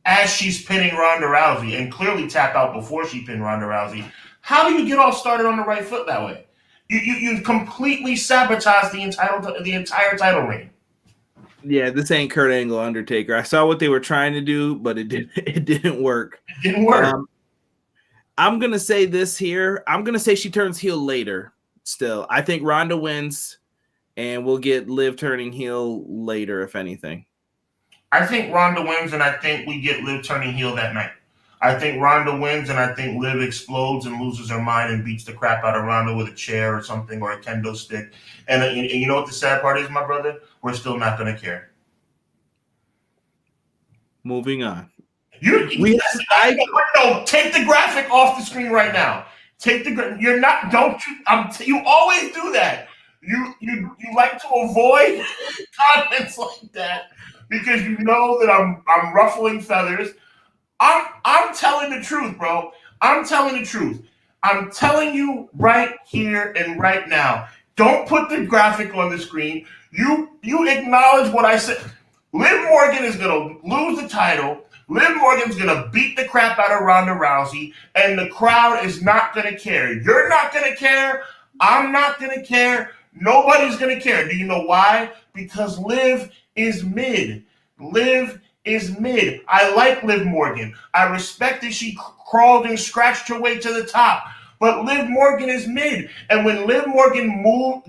as she's pinning Ronda Rousey and clearly tap out before she pinned Ronda Rousey, how do you get all started on the right foot that way? You completely sabotage the entire title reign. Yeah, this ain't Kurt Angle Undertaker. I saw what they were trying to do, but it didn't work. It didn't work. I'm gonna say this here. I'm gonna say she turns heel later. Still, I think Ronda wins, and we'll get Liv turning heel later, if anything. I think Ronda wins, and I think we get Liv turning heel that night. I think Ronda wins, and I think Liv explodes and loses her mind and beats the crap out of Ronda with a chair or something or a kendo stick. And you know what the sad part is, my brother? We're still not going to care. Moving on. No, take the graphic off the screen right now. You're not. Don't you? You always do that. You like to avoid comments like that because you know that I'm ruffling feathers. I'm telling the truth, bro. I'm telling the truth. I'm telling you right here and right now. Don't put the graphic on the screen. You acknowledge what I said. Liv Morgan is going to lose the title. Liv Morgan's going to beat the crap out of Ronda Rousey, and the crowd is not going to care. You're not going to care. I'm not going to care. Nobody's going to care. Do you know why? Because Liv is mid. Liv is mid. I like Liv Morgan. I respect that she crawled and scratched her way to the top. But Liv Morgan is mid. And when Liv Morgan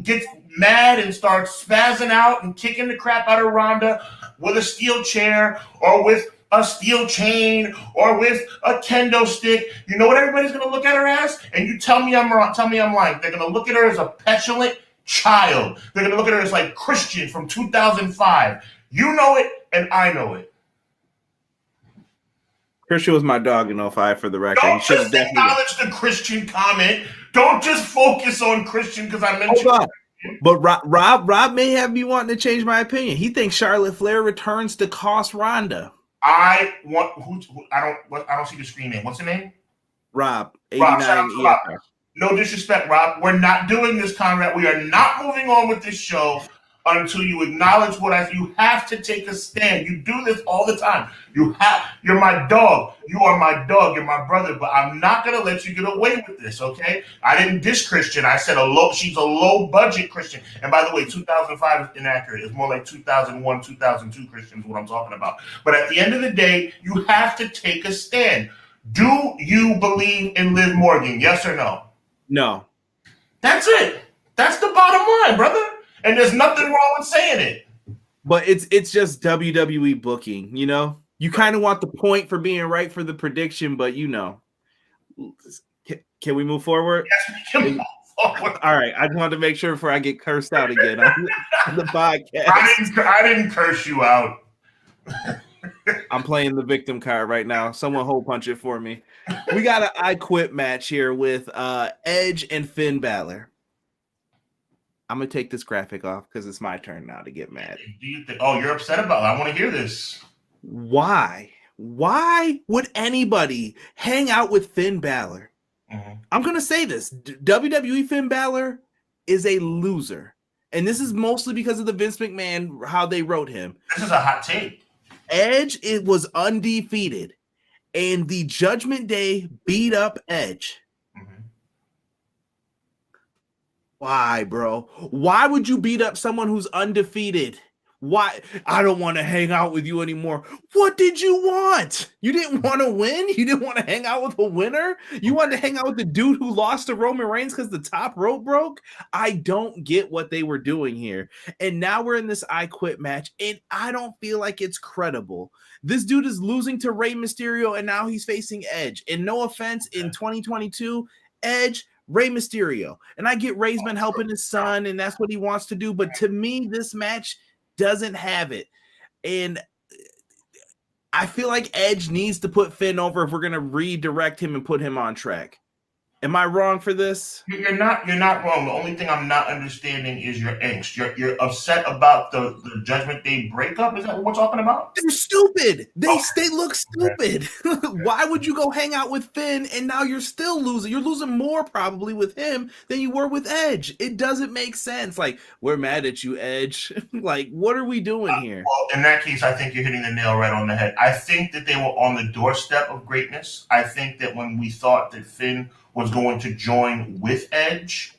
gets mad and starts spazzing out and kicking the crap out of Ronda with a steel chair or with a steel chain or with a kendo stick, you know what everybody's going to look at her as? And you tell me I'm wrong. Tell me I'm lying. They're going to look at her as a petulant child. They're going to look at her as like Christian from 2005. You know it, and I know it. Christian was my dog in 05 for the record. Don't just acknowledge the Christian comment. Don't just focus on Christian because I mentioned it. But Rob may have me wanting to change my opinion. He thinks Charlotte Flair returns to cost Ronda. I don't see the screen name. What's the name? Rob, 89 Rob. No disrespect, Rob. We're not doing this, Conrad. We are not moving on with this show until you acknowledge you have to take a stand. You do this all the time. You're my dog. You are my dog. You're my brother, but I'm not going to let you get away with this, okay? I didn't diss Christian. I said she's a low budget Christian. And by the way, 2005 is inaccurate. It's more like 2001, 2002 Christian is what I'm talking about. But at the end of the day, you have to take a stand. Do you believe in Liv Morgan? Yes or no? No. That's it. That's the bottom line, brother. And there's nothing wrong with saying it. But it's just WWE booking, you know? You kind of want the point for being right for the prediction, but you know. Can we move forward? Yes, we can move forward. All right. I just wanted to make sure before I get cursed out again on the podcast. I didn't curse you out. I'm playing the victim card right now. Someone hole punch it for me. We got an I Quit match here with Edge and Finn Balor. I'm going to take this graphic off because it's my turn now to get mad. You're upset about it. I want to hear this. Why? Why would anybody hang out with Finn Balor? Mm-hmm. I'm going to say this. WWE Finn Balor is a loser. And this is mostly because of the Vince McMahon, how they wrote him. This is a hot take. Edge, it was undefeated. And the Judgment Day beat up Edge. Why, bro? Why would you beat up someone who's undefeated? Why? I don't want to hang out with you anymore. What did you want? You didn't want to win? You didn't want to hang out with a winner? You wanted to hang out with the dude who lost to Roman Reigns because the top rope broke? I don't get what they were doing here. And now we're in this I Quit match, and I don't feel like it's credible. This dude is losing to Rey Mysterio, and now he's facing Edge. And no offense, in 2022, Edge, Rey Mysterio. And I get Rey's been helping his son, and that's what he wants to do. But to me, this match doesn't have it. And I feel like Edge needs to put Finn over if we're going to redirect him and put him on track. Am I wrong for this? You're not wrong. The only thing I'm not understanding is your angst. You're upset about the Judgment Day breakup. Is that what we're talking about? They're stupid. They look Okay. stupid. Why would you go hang out with Finn and now you're still losing? You're losing more probably with him than you were with Edge. It doesn't make sense. Like, we're mad at you, Edge. Like, what are we doing here? Well, in that case, I think you're hitting the nail right on the head. I think that they were on the doorstep of greatness. I think that when we thought that Finn was going to join with Edge,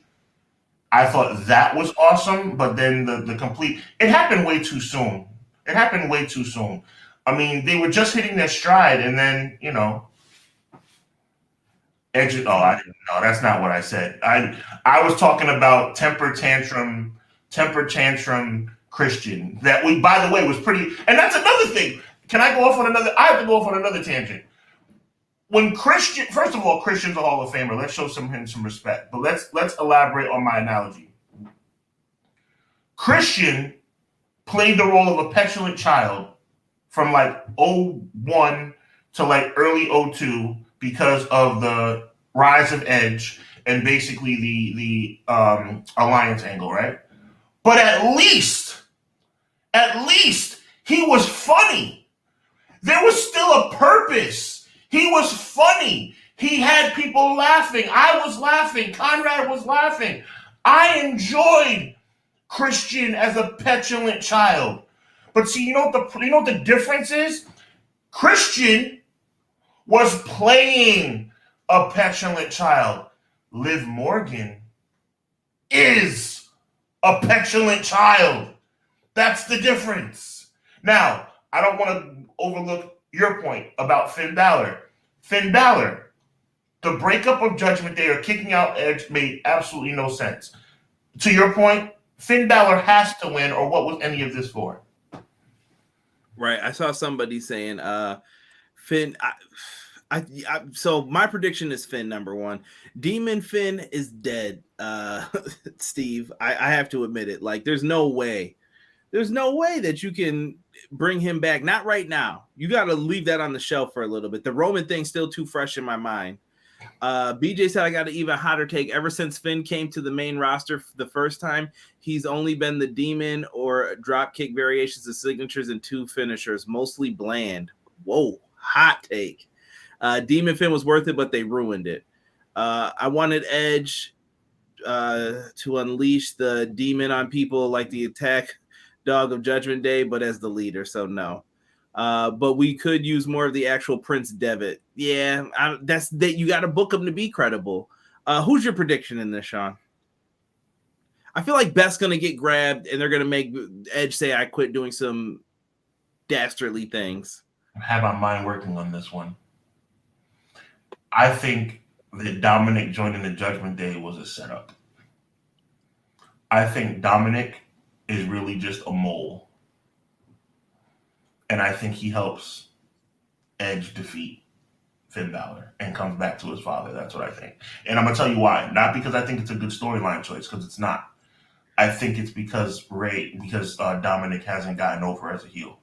I thought that was awesome. But then the complete, it happened way too soon. It happened way too soon. I mean, they were just hitting their stride, and then Edge. Oh, I didn't know. That's not what I said. I was talking about temper tantrum Christian. That we, by the way, was pretty. And that's another thing. Can I go off on another? I have to go off on another tangent. When Christian, first of all, Christian's a Hall of Famer. Let's show him some respect. But let's elaborate on my analogy. Christian played the role of a petulant child from like '01 to like early '02 because of the rise of Edge and basically the alliance angle, right? But at least he was funny. There was still a purpose. He was funny. He had people laughing. I was laughing. Conrad was laughing. I enjoyed Christian as a petulant child. But see, you know what the difference is? Christian was playing a petulant child. Liv Morgan is a petulant child. That's the difference. Now, I don't want to overlook your point about Finn Balor. Finn Balor, the breakup of Judgment Day or kicking out Edge made absolutely no sense. To your point, Finn Balor has to win, or what was any of this for? Right. I saw somebody saying, Finn. So my prediction is Finn number one. Demon Finn is dead. Steve, I have to admit it. Like, there's no way that you can bring him back. Not right now. You got to leave that on the shelf for a little bit. The Roman thing's still too fresh in my mind. BJ said I got an even hotter take. Ever since Finn came to the main roster the first time, he's only been the demon or drop kick variations of signatures and 2 finishers, mostly bland. Whoa, hot take. Demon Finn was worth it, but they ruined it. I wanted Edge to unleash the demon on people like the attack dog of Judgment Day, but as the leader, so no. But we could use more of the actual Prince Devitt. Yeah, that's that. You got to book him to be credible. Who's your prediction in this, Sean? I feel like Beth's gonna get grabbed, and they're gonna make Edge say, "I quit doing some dastardly things." I have my mind working on this one. I think that Dominic joining the Judgment Day was a setup. I think Dominic is really just a mole. And I think he helps Edge defeat Finn Balor and comes back to his father. That's what I think. And I'm going to tell you why. Not because I think it's a good storyline choice, because it's not. I think it's because Dominic hasn't gotten over as a heel.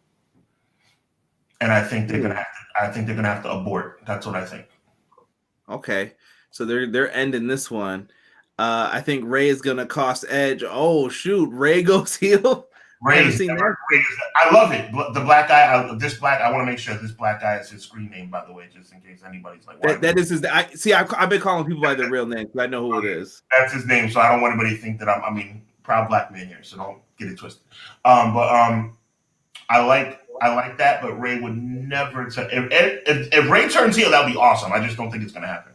And I think they're gonna have to abort. That's what I think. Okay, so they're ending this one. I think Ray is gonna cost Edge. Oh shoot, Ray goes heel. I love it. The black guy. I want to make sure this black guy is his screen name, by the way, just in case anybody's like. That is his. I've been calling people by their real name because I know who it is. That's his name, so I don't want anybody to think that I'm proud black man here, so don't get it twisted. I like that, but Ray would never. If Ray turns heel, that would be awesome. I just don't think it's going to happen.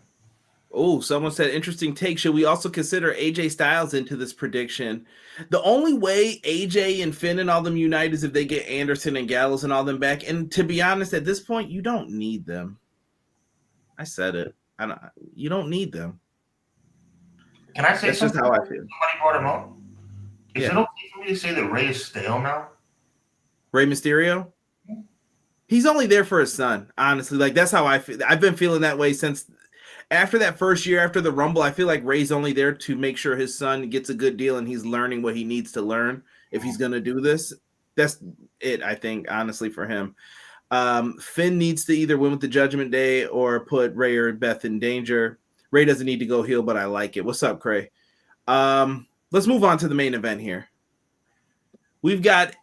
Oh, someone said interesting take. Should we also consider AJ Styles into this prediction? The only way AJ and Finn and all them unite is if they get Anderson and Gallows and all them back. And to be honest, at this point, you don't need them. I said it. You don't need them. Can I say That's something? Just how I feel. Somebody brought him up. Is it okay for me to say that Ray is stale now? Rey Mysterio? He's only there for his son, honestly. Like, that's how I feel. I've been feeling that way since after that first year after the Rumble. I feel like Ray's only there to make sure his son gets a good deal and he's learning what he needs to learn if he's going to do this. That's it, I think, honestly, for him. Finn needs to either win with the Judgment Day or put Ray or Beth in danger. Ray doesn't need to go heel, but I like it. What's up, Cray? Let's move on to the main event here. We've got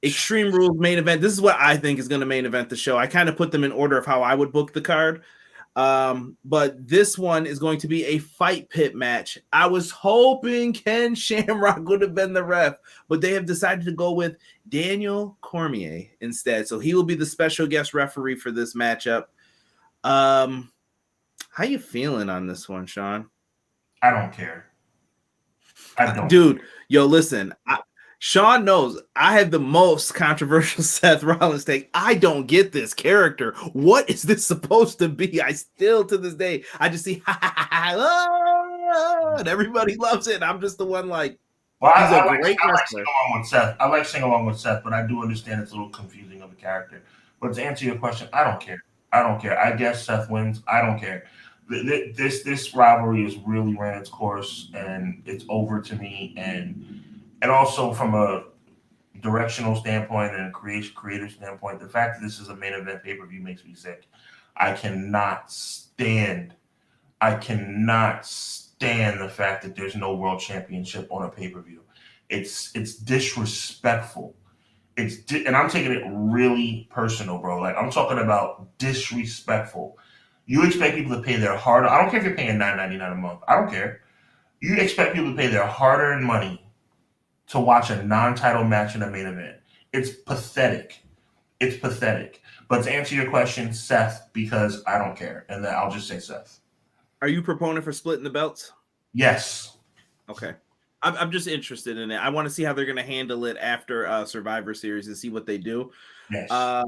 Extreme Rules main event. This is what I think is going to main event the show. I kind of put them in order of how I would book the card. But this one is going to be a fight pit match. I was hoping Ken Shamrock would have been the ref, but they have decided to go with Daniel Cormier instead. So he will be the special guest referee for this matchup. How you feeling on this one, Sean? I don't care. I don't. Dude, yo, listen. Sean knows I have the most controversial Seth Rollins take. I don't get this character. What is this supposed to be? I still, to this day, I just see, and everybody loves it. And I'm just the one like, well, I like sing along with Seth. I like sing along with Seth, but I do understand it's a little confusing of a character. But to answer your question, I don't care. I don't care. I guess Seth wins. I don't care. This rivalry has really ran its course, and it's over to me. And also from a directional standpoint and a creative standpoint, the fact that this is a main event pay-per-view makes me sick. I cannot stand the fact that there's no world championship on a pay-per-view. It's disrespectful. And I'm taking it really personal, bro. Like, I'm talking about disrespectful. You expect people to pay their hard. I don't care if you're paying $9.99 a month. I don't care. You expect people to pay their hard-earned money to watch a non-title match in a main event. It's pathetic. It's pathetic. But to answer your question, Seth, because I don't care. And then I'll just say Seth. Are you proponent for splitting the belts? Yes. Okay. I'm just interested in it. I want to see how they're going to handle it after Survivor Series and see what they do. Yes.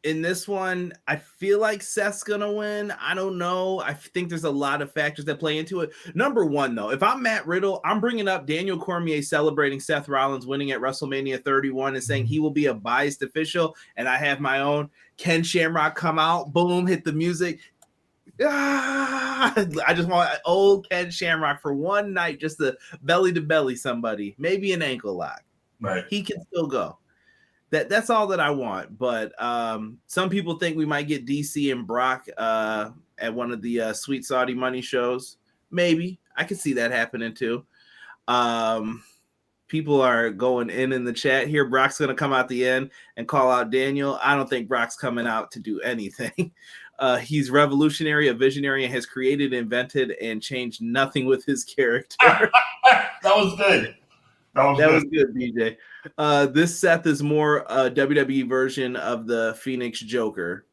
In this one, I feel like Seth's going to win. I don't know. I think there's a lot of factors that play into it. Number one, though, if I'm Matt Riddle, I'm bringing up Daniel Cormier celebrating Seth Rollins winning at WrestleMania 31 and saying he will be a biased official, and I have my own. Ken Shamrock come out, boom, hit the music. I just want old Ken Shamrock for one night just to belly somebody, maybe an ankle lock. Right. He can still go. That's all that I want. But some people think we might get DC and Brock at one of the Sweet Saudi Money shows. Maybe. I could see that happening too. People are going in the chat here. Brock's going to come out the end and call out Daniel. I don't think Brock's coming out to do anything. He's revolutionary, a visionary, and has created, invented, and changed nothing with his character. That was good. That was good, BJ. This Seth is more a WWE version of the Phoenix Joker.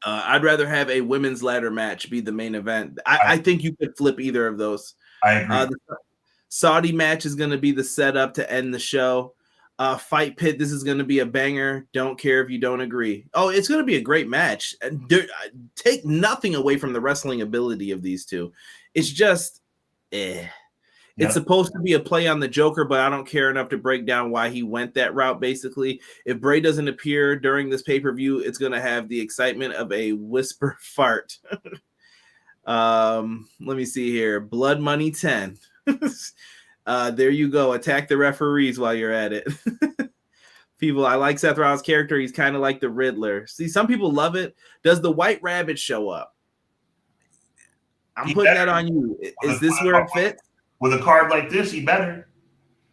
I'd rather have a women's ladder match be the main event. I think you could flip either of those. I agree. The Saudi match is going to be the setup to end the show. Fight Pit, this is going to be a banger. Don't care if you don't agree. Oh, it's going to be a great match. Take nothing away from the wrestling ability of these two. It's just, It's supposed to be a play on the Joker, but I don't care enough to break down why he went that route, basically. If Bray doesn't appear during this pay-per-view, it's going to have the excitement of a whisper fart. Let me see here. Blood Money 10. There you go. Attack the referees while you're at it. People, I like Seth Rollins' character. He's kind of like the Riddler. See, some people love it. Does the White Rabbit show up? I'm putting that on you. Is this where it fits? With a card like this, he better.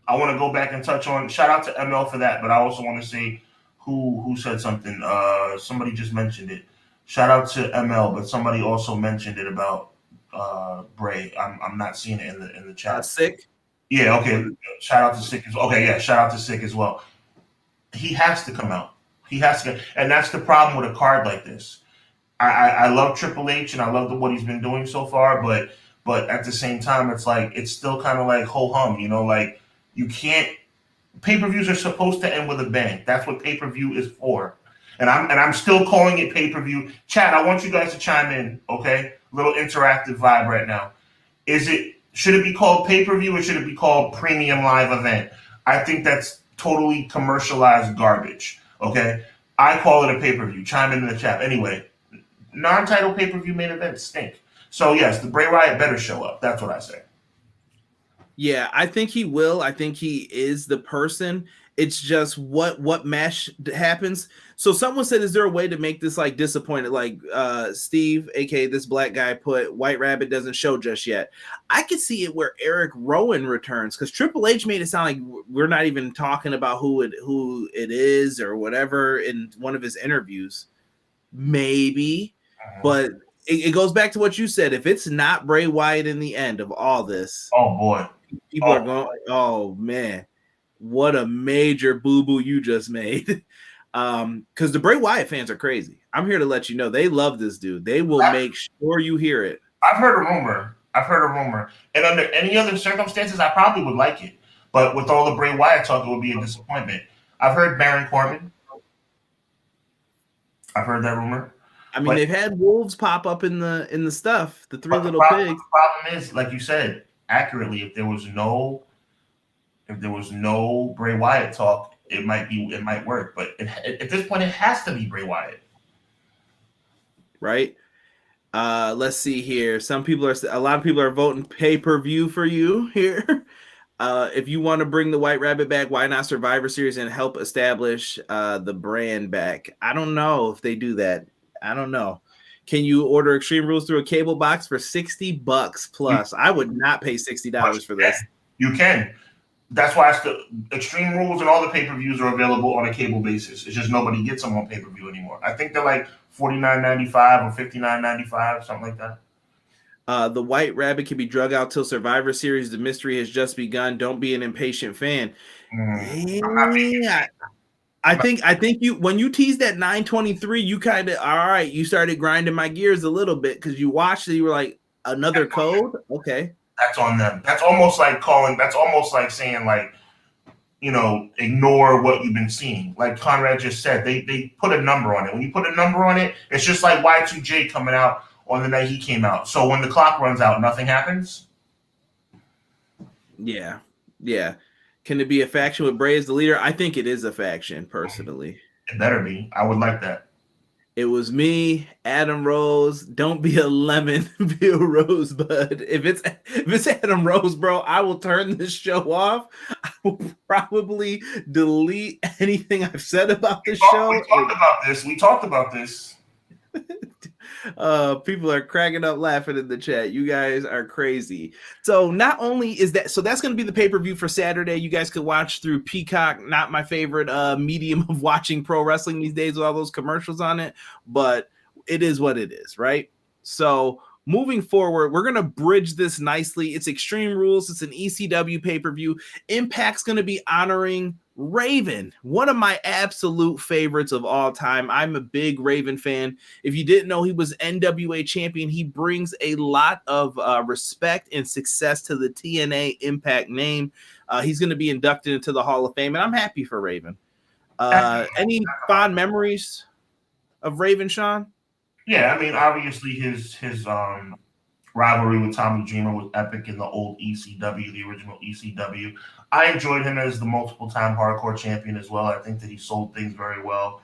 I want to go back and touch on. Shout out to ML for that, but I also want to say who said something. Somebody just mentioned it. Shout out to ML, but somebody also mentioned it about Bray. I'm not seeing it in the chat. Sick. Yeah. Okay. Shout out to Sick as well. Okay. Yeah. Shout out to Sick as well. He has to come out. He has to, and that's the problem with a card like this. I love Triple H and I love what he's been doing so far, but at the same time, it's like it's still kind of like ho hum, you know, like you can't. Pay-per-views are supposed to end with a bang. That's what pay-per-view is for. And I'm still calling it pay-per-view. Chat, I want you guys to chime in, okay? Little interactive vibe right now. Should it be called pay-per-view or should it be called premium live event? I think that's totally commercialized garbage, okay? I call it a pay-per-view. Chime in the chat. Anyway, non-title pay-per-view main events stink. So, yes, the Bray Wyatt better show up. That's what I say. Yeah, I think he will. I think he is the person. It's just what mesh happens. So someone said, is there a way to make this like disappointed? Like Steve, aka this black guy, put White Rabbit doesn't show just yet. I could see it where Eric Rowan returns, because Triple H made it sound like we're not even talking about who it is or whatever in one of his interviews. Maybe, but it goes back to what you said. If it's not Bray Wyatt in the end of all this, Oh boy, people are going, oh man, what a major boo-boo you just made. Because the Bray Wyatt fans are crazy. I'm here to let you know they love this dude. They will make sure you hear it. I've heard a rumor. And under any other circumstances, I probably would like it. But with all the Bray Wyatt talk, it would be a disappointment. I've heard Baron Corbin. I've heard that rumor. I mean, they've had wolves pop up in the stuff. The three little pigs. The problem is, like you said accurately, if there was no Bray Wyatt talk, it might work. But at this point, it has to be Bray Wyatt, right? Let's see here. A lot of people are voting pay-per-view for you here. If you want to bring the White Rabbit back, why not Survivor Series and help establish the brand back? I don't know if they do that. I don't know. Can you order Extreme Rules through a cable box for $60 plus? I would not pay $60 for this. You can. That's why Extreme Rules and all the pay-per-views are available on a cable basis. It's just nobody gets them on pay-per-view anymore. I think they're like $49.95 or $59.95, something like that. The White Rabbit can be drug out till Survivor Series. The mystery has just begun. Don't be an impatient fan. Yeah. I think you, when you teased that 923, you kind of, all right, you started grinding my gears a little bit because you watched it. You were like, another code? Okay. That's on them. That's almost like saying, like, ignore what you've been seeing. Like Conrad just said, they put a number on it. When you put a number on it, it's just like Y2J coming out on the night he came out. So when the clock runs out, nothing happens. Yeah. Can it be a faction with Bray as the leader? I think it is a faction, personally. It better be. I would like that. It was me, Adam Rose. Don't be a lemon, be a rosebud. If it's Adam Rose, bro, I will turn this show off. I will probably delete anything I've said about the show. We talked about this. People are cracking up laughing in the chat. You guys are crazy. So not only is that, so that's going to be the pay-per-view for Saturday. You guys could watch through Peacock. Not my favorite medium of watching pro wrestling these days with all those commercials on it, but it is what it is, right? So moving forward, we're going to bridge this nicely. It's Extreme Rules. It's an ECW pay-per-view. Impact's going to be honoring Raven, one of my absolute favorites of all time. I'm a big Raven fan. If you didn't know, he was NWA champion. He brings a lot of respect and success to the TNA Impact name. He's going to be inducted into the Hall of Fame, and I'm happy for Raven. Any fond memories of Raven, Sean? Yeah, I mean, obviously his rivalry with Tommy Dreamer was epic in the old ECW, the original ECW. I enjoyed him as the multiple-time hardcore champion as well. I think that he sold things very well.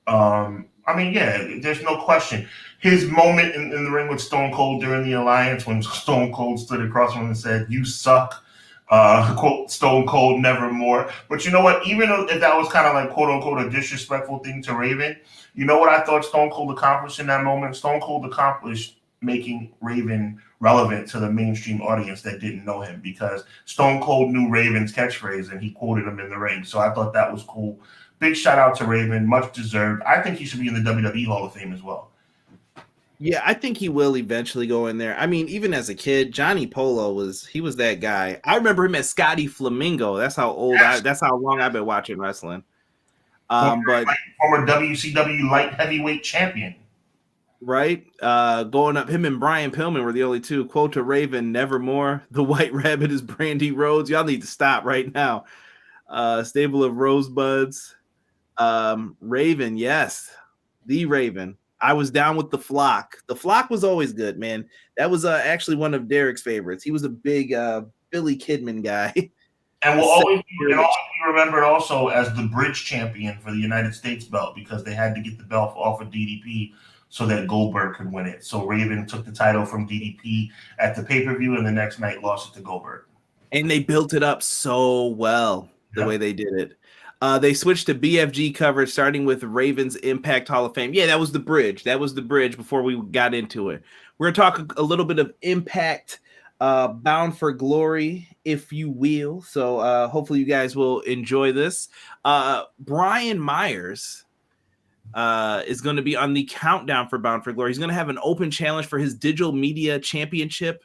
I mean, yeah, there's no question. His moment in the ring with Stone Cold during the Alliance, when Stone Cold stood across from him and said, "You suck," quote, Stone Cold nevermore. But you know what? Even if that was kind of like, quote-unquote, a disrespectful thing to Raven, you know what I thought Stone Cold accomplished in that moment? Stone Cold accomplished making Raven relevant to the mainstream audience that didn't know him, because Stone Cold knew Raven's catchphrase and he quoted him in the ring. So I thought that was cool. Big shout out to Raven, much deserved. I think he should be in the WWE Hall of Fame as well. Yeah, I think he will eventually go in there. I mean, even as a kid, Johnny Polo was that guy. I remember him as Scotty Flamingo. That's how old that's how long I've been watching wrestling. But former WCW light heavyweight champion. Right? Going up, him and Brian Pillman were the only two. Quote to Raven, nevermore. The White Rabbit is Brandy Rhodes. Y'all need to stop right now. Stable of Rosebuds. Raven, yes. The Raven. I was down with the Flock. The Flock was always good, man. That was actually one of Derek's favorites. He was a big Billy Kidman guy. And will always be remembered also as the bridge champion for the United States belt, because they had to get the belt off of DDP so that Goldberg could win it. So Raven took the title from DDP at the pay-per-view, and the next night lost it to Goldberg. And they built it up so well, the way they did it. They switched to BFG coverage, starting with Ravens Impact Hall of Fame. Yeah, that was the bridge. That was the bridge before we got into it. We're going to talk a little bit of Impact, Bound for Glory, if you will. So hopefully you guys will enjoy this. Brian Myers is going to be on the countdown for Bound for Glory. He's going to have an open challenge for his Digital Media Championship.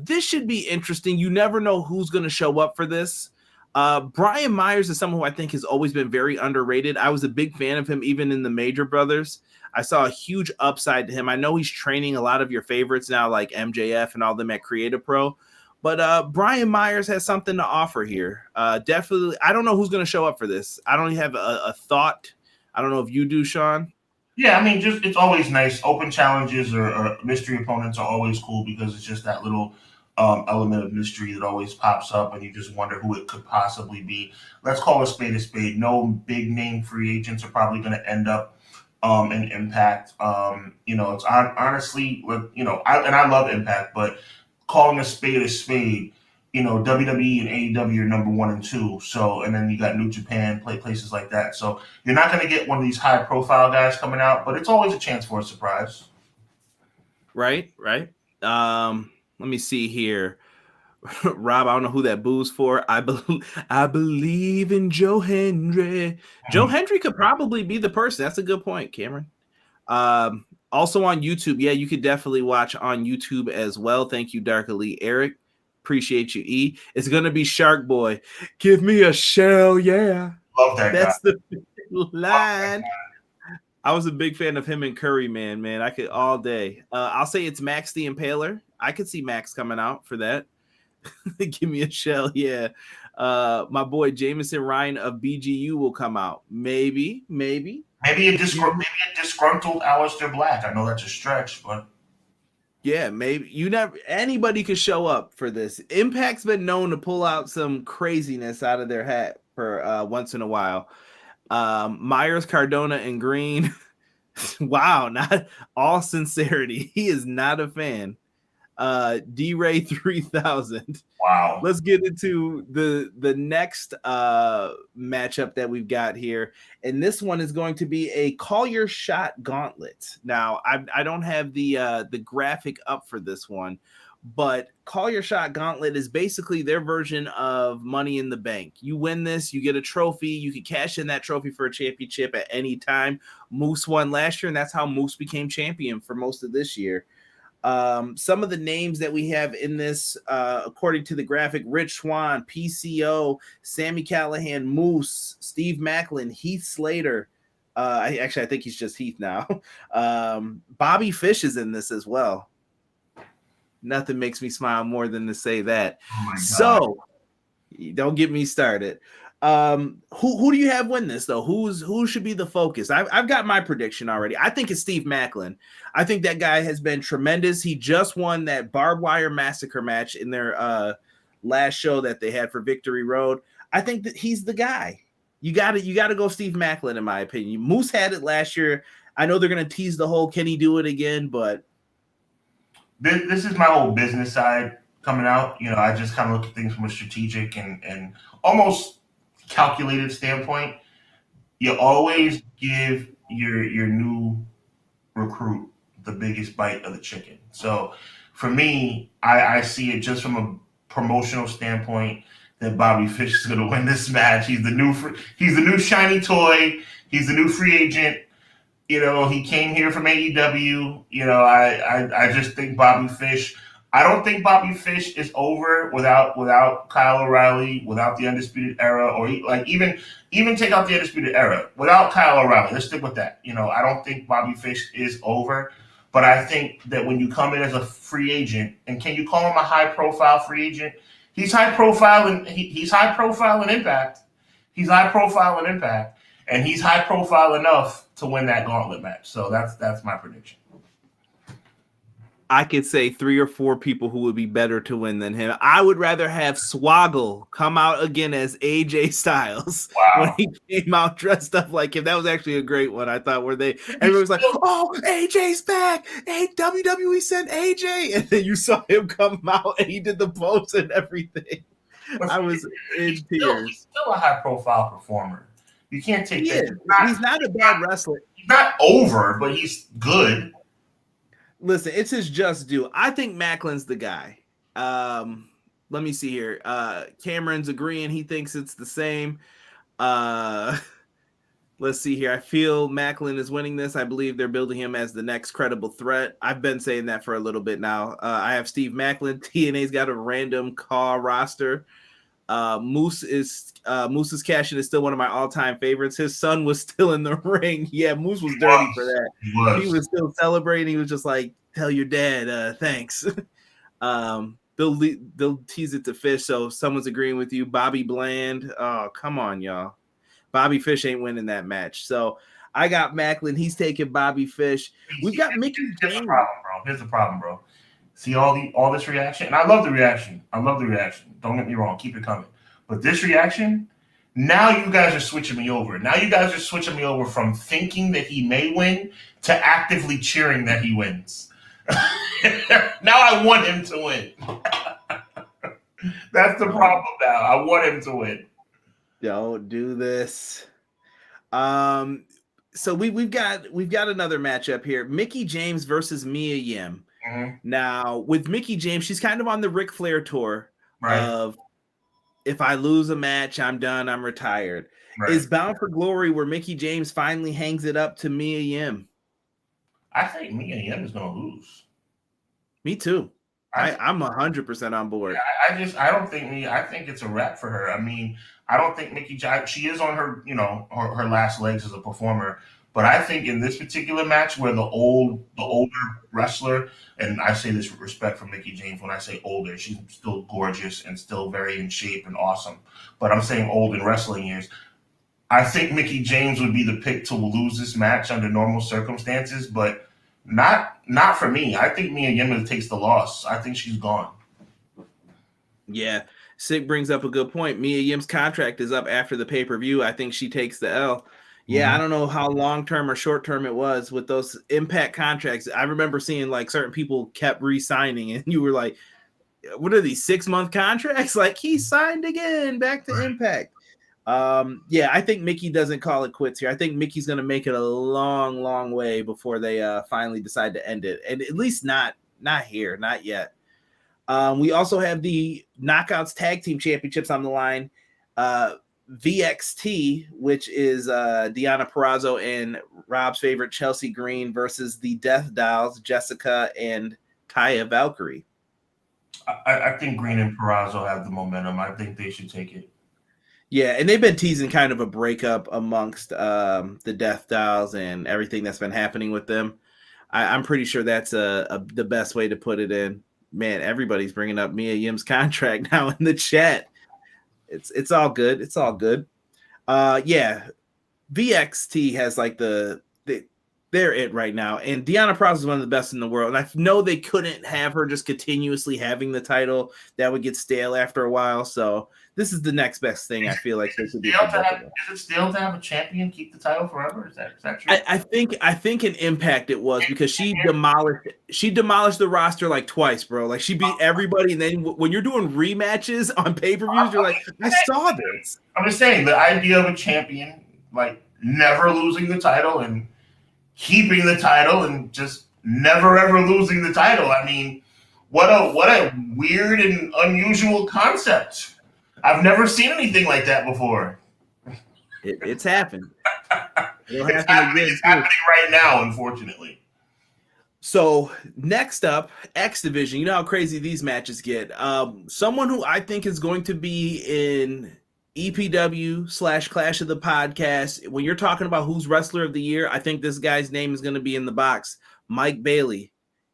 This should be interesting. You never know who's going to show up for this. Brian Myers is someone who I think has always been very underrated. I was a big fan of him even in the Major Brothers. I saw a huge upside to him. I know he's training a lot of your favorites now, like MJF and all them at Creative Pro. But Brian Myers has something to offer here. Definitely, I don't know who's going to show up for this. I don't even have a thought. I don't know if you do, Sean. Yeah, I mean, just it's always nice. Open challenges or mystery opponents are always cool because it's just that little element of mystery that always pops up, and you just wonder who it could possibly be. Let's call a spade a spade. No big name free agents are probably going to end up in Impact. It's honestly, I love Impact, but calling a spade, WWE and AEW are number 1 and 2. So, and then you got New Japan, places like that. So you're not going to get one of these high profile guys coming out, but it's always a chance for a surprise. Right. Let me see here. Rob, I don't know who that boo's for. I believe in Joe Hendry. Joe Hendry could probably be the person. That's a good point, Cameron. Also on YouTube. Yeah, you could definitely watch on YouTube as well. Thank you, Dark Elite Eric. Appreciate you, E. It's going to be Shark Boy. Give me a shell, yeah. Love that That's guy. the line. I was a big fan of him and Curry, man. I could all day. I'll say it's Max the Impaler. I could see Max coming out for that. Give me a shell, yeah. My boy Jameson Ryan of BGU will come out. Maybe. Maybe a disgruntled Aleister Black. I know that's a stretch, but yeah, maybe anybody could show up for this. Impact's been known to pull out some craziness out of their hat for once in a while. Myers, Cardona, and Green. Wow, not all sincerity. He is not a fan. D-Ray 3000. Wow. Let's get into the next matchup that we've got here. And this one is going to be a Call Your Shot Gauntlet. Now, I don't have the graphic up for this one, but Call Your Shot Gauntlet is basically their version of Money in the Bank. You win this, you get a trophy. You can cash in that trophy for a championship at any time. Moose won last year, and that's how Moose became champion for most of this year. Some of the names that we have in this, according to the graphic: Rich Swann, PCO, Sammy Callahan, Moose, Steve Macklin, Heath Slater. I think he's just Heath now. Bobby Fish is in this as well. Nothing makes me smile more than to say that. Oh so don't get me started. Who do you have win this though? Who should be the focus? I've got my prediction already. I think it's Steve Macklin. I think that guy has been tremendous. He just won that barbed wire massacre match in their last show that they had for Victory Road. I think that he's the guy. You gotta go Steve Macklin, in my opinion. Moose had it last year. I know they're gonna tease the whole can he do it again, but this is my whole business side coming out. I just kind of look at things from a strategic and almost calculated standpoint. You always give your new recruit the biggest bite of the chicken. So for me, I see it just from a promotional standpoint that Bobby Fish is going to win this match. He's the new shiny toy. He's the new free agent. He came here from AEW. I just think Bobby Fish. I don't think Bobby Fish is over without Kyle O'Reilly, without the Undisputed Era, or even take out the Undisputed Era without Kyle O'Reilly. Let's stick with that. I don't think Bobby Fish is over, but I think that when you come in as a free agent, and can you call him a high-profile free agent? He's high profile and he's high profile in Impact. He's high profile in Impact, and he's high profile enough to win that gauntlet match. So that's my prediction. I could say 3 or 4 people who would be better to win than him. I would rather have Swoggle come out again as AJ Styles when he came out dressed up like him. That was actually a great one. I thought everyone was like, "Oh, AJ's back! Hey, WWE sent AJ," and then you saw him come out and he did the pose and everything. I was in tears. He's still a high profile performer. You can't take He that. is. He's not a bad wrestler. He's not over, but he's good. Listen, it's his just due. I think Macklin's the guy. Let me see here. Cameron's agreeing. He thinks it's the same. Let's see here. I feel Macklin is winning this. I believe they're building him as the next credible threat. I've been saying that for a little bit now. I have Steve Macklin. TNA's got a random call roster. Moose's cash in is still one of my all-time favorites. His son was still in the ring. Yeah, Moose was dirty for that. He was still celebrating. He was just like, tell your dad, thanks. They'll tease it to Fish, so someone's agreeing with you. Bobby Bland. Oh, come on, y'all. Bobby Fish ain't winning that match. So I got Macklin. He's taking Bobby Fish. We've got Mickey James. Here's the problem, bro. See all this reaction? And I love the reaction. Don't get me wrong. Keep it coming. But this reaction, now you guys are switching me over. Now you guys are switching me over from thinking that he may win to actively cheering that he wins. Now I want him to win. That's the problem now. I want him to win. Don't do this. So we've got another matchup here. Mickey James versus Mia Yim. Mm-hmm. Now, with Mickey James, she's kind of on the Ric Flair tour of if I lose a match, I'm done, I'm retired. Right. Is Bound for Glory where Mickey James finally hangs it up to Mia Yim? I think Mia Yim is going to lose. Me too. I'm 100% on board. I think it's a wrap for her. I mean, I don't think she is on her, her last legs as a performer. But I think in this particular match where the older wrestler, and I say this with respect for Mickey James when I say older, she's still gorgeous and still very in shape and awesome. But I'm saying old in wrestling years. I think Mickey James would be the pick to lose this match under normal circumstances, but not for me. I think Mia Yim takes the loss. I think she's gone. Yeah. Sig brings up a good point. Mia Yim's contract is up after the pay-per-view. I think she takes the L. Yeah, I don't know how long-term or short-term it was with those Impact contracts. I remember seeing like certain people kept re-signing and you were like, what are these 6-month contracts? Like he signed again back to Impact. Yeah, I think Mickey doesn't call it quits here. I think Mickey's going to make it a long, long way before they finally decide to end it. And at least not here, not yet. We also have the Knockouts Tag Team Championships on the line. VXT, which is Deonna Purrazzo and Rob's favorite Chelsea Green versus the Death Dolls, Jessica and Taya Valkyrie. I think Green and Purrazzo have the momentum. I think they should take it. Yeah, and they've been teasing kind of a breakup amongst the Death Dolls and everything that's been happening with them. I'm pretty sure that's the best way to put it in. Man, everybody's bringing up Mia Yim's contract now in the chat. It's all good. It's all good. Yeah, VXT has like they're it right now. And Deonna Purrazzo is one of the best in the world. And I know they couldn't have her just continuously having the title. That would get stale after a while. So this is the next best thing I feel like they should do. Is it still to have a champion keep the title forever? Is that true? I think in Impact it was because she demolished the roster like twice, bro. Like she beat everybody, and then when you're doing rematches on pay-per-views, you're like, I saw this. I'm just saying the idea of a champion like never losing the title and keeping the title and just never ever losing the title. I mean, what a weird and unusual concept. I've never seen anything like that before. It's happened. It's happening right now, unfortunately. So next up, X Division. You know how crazy these matches get. Someone who I think is going to be in EPW / Clash of the Podcast. When you're talking about who's Wrestler of the Year, I think this guy's name is going to be in the box. Mike Bailey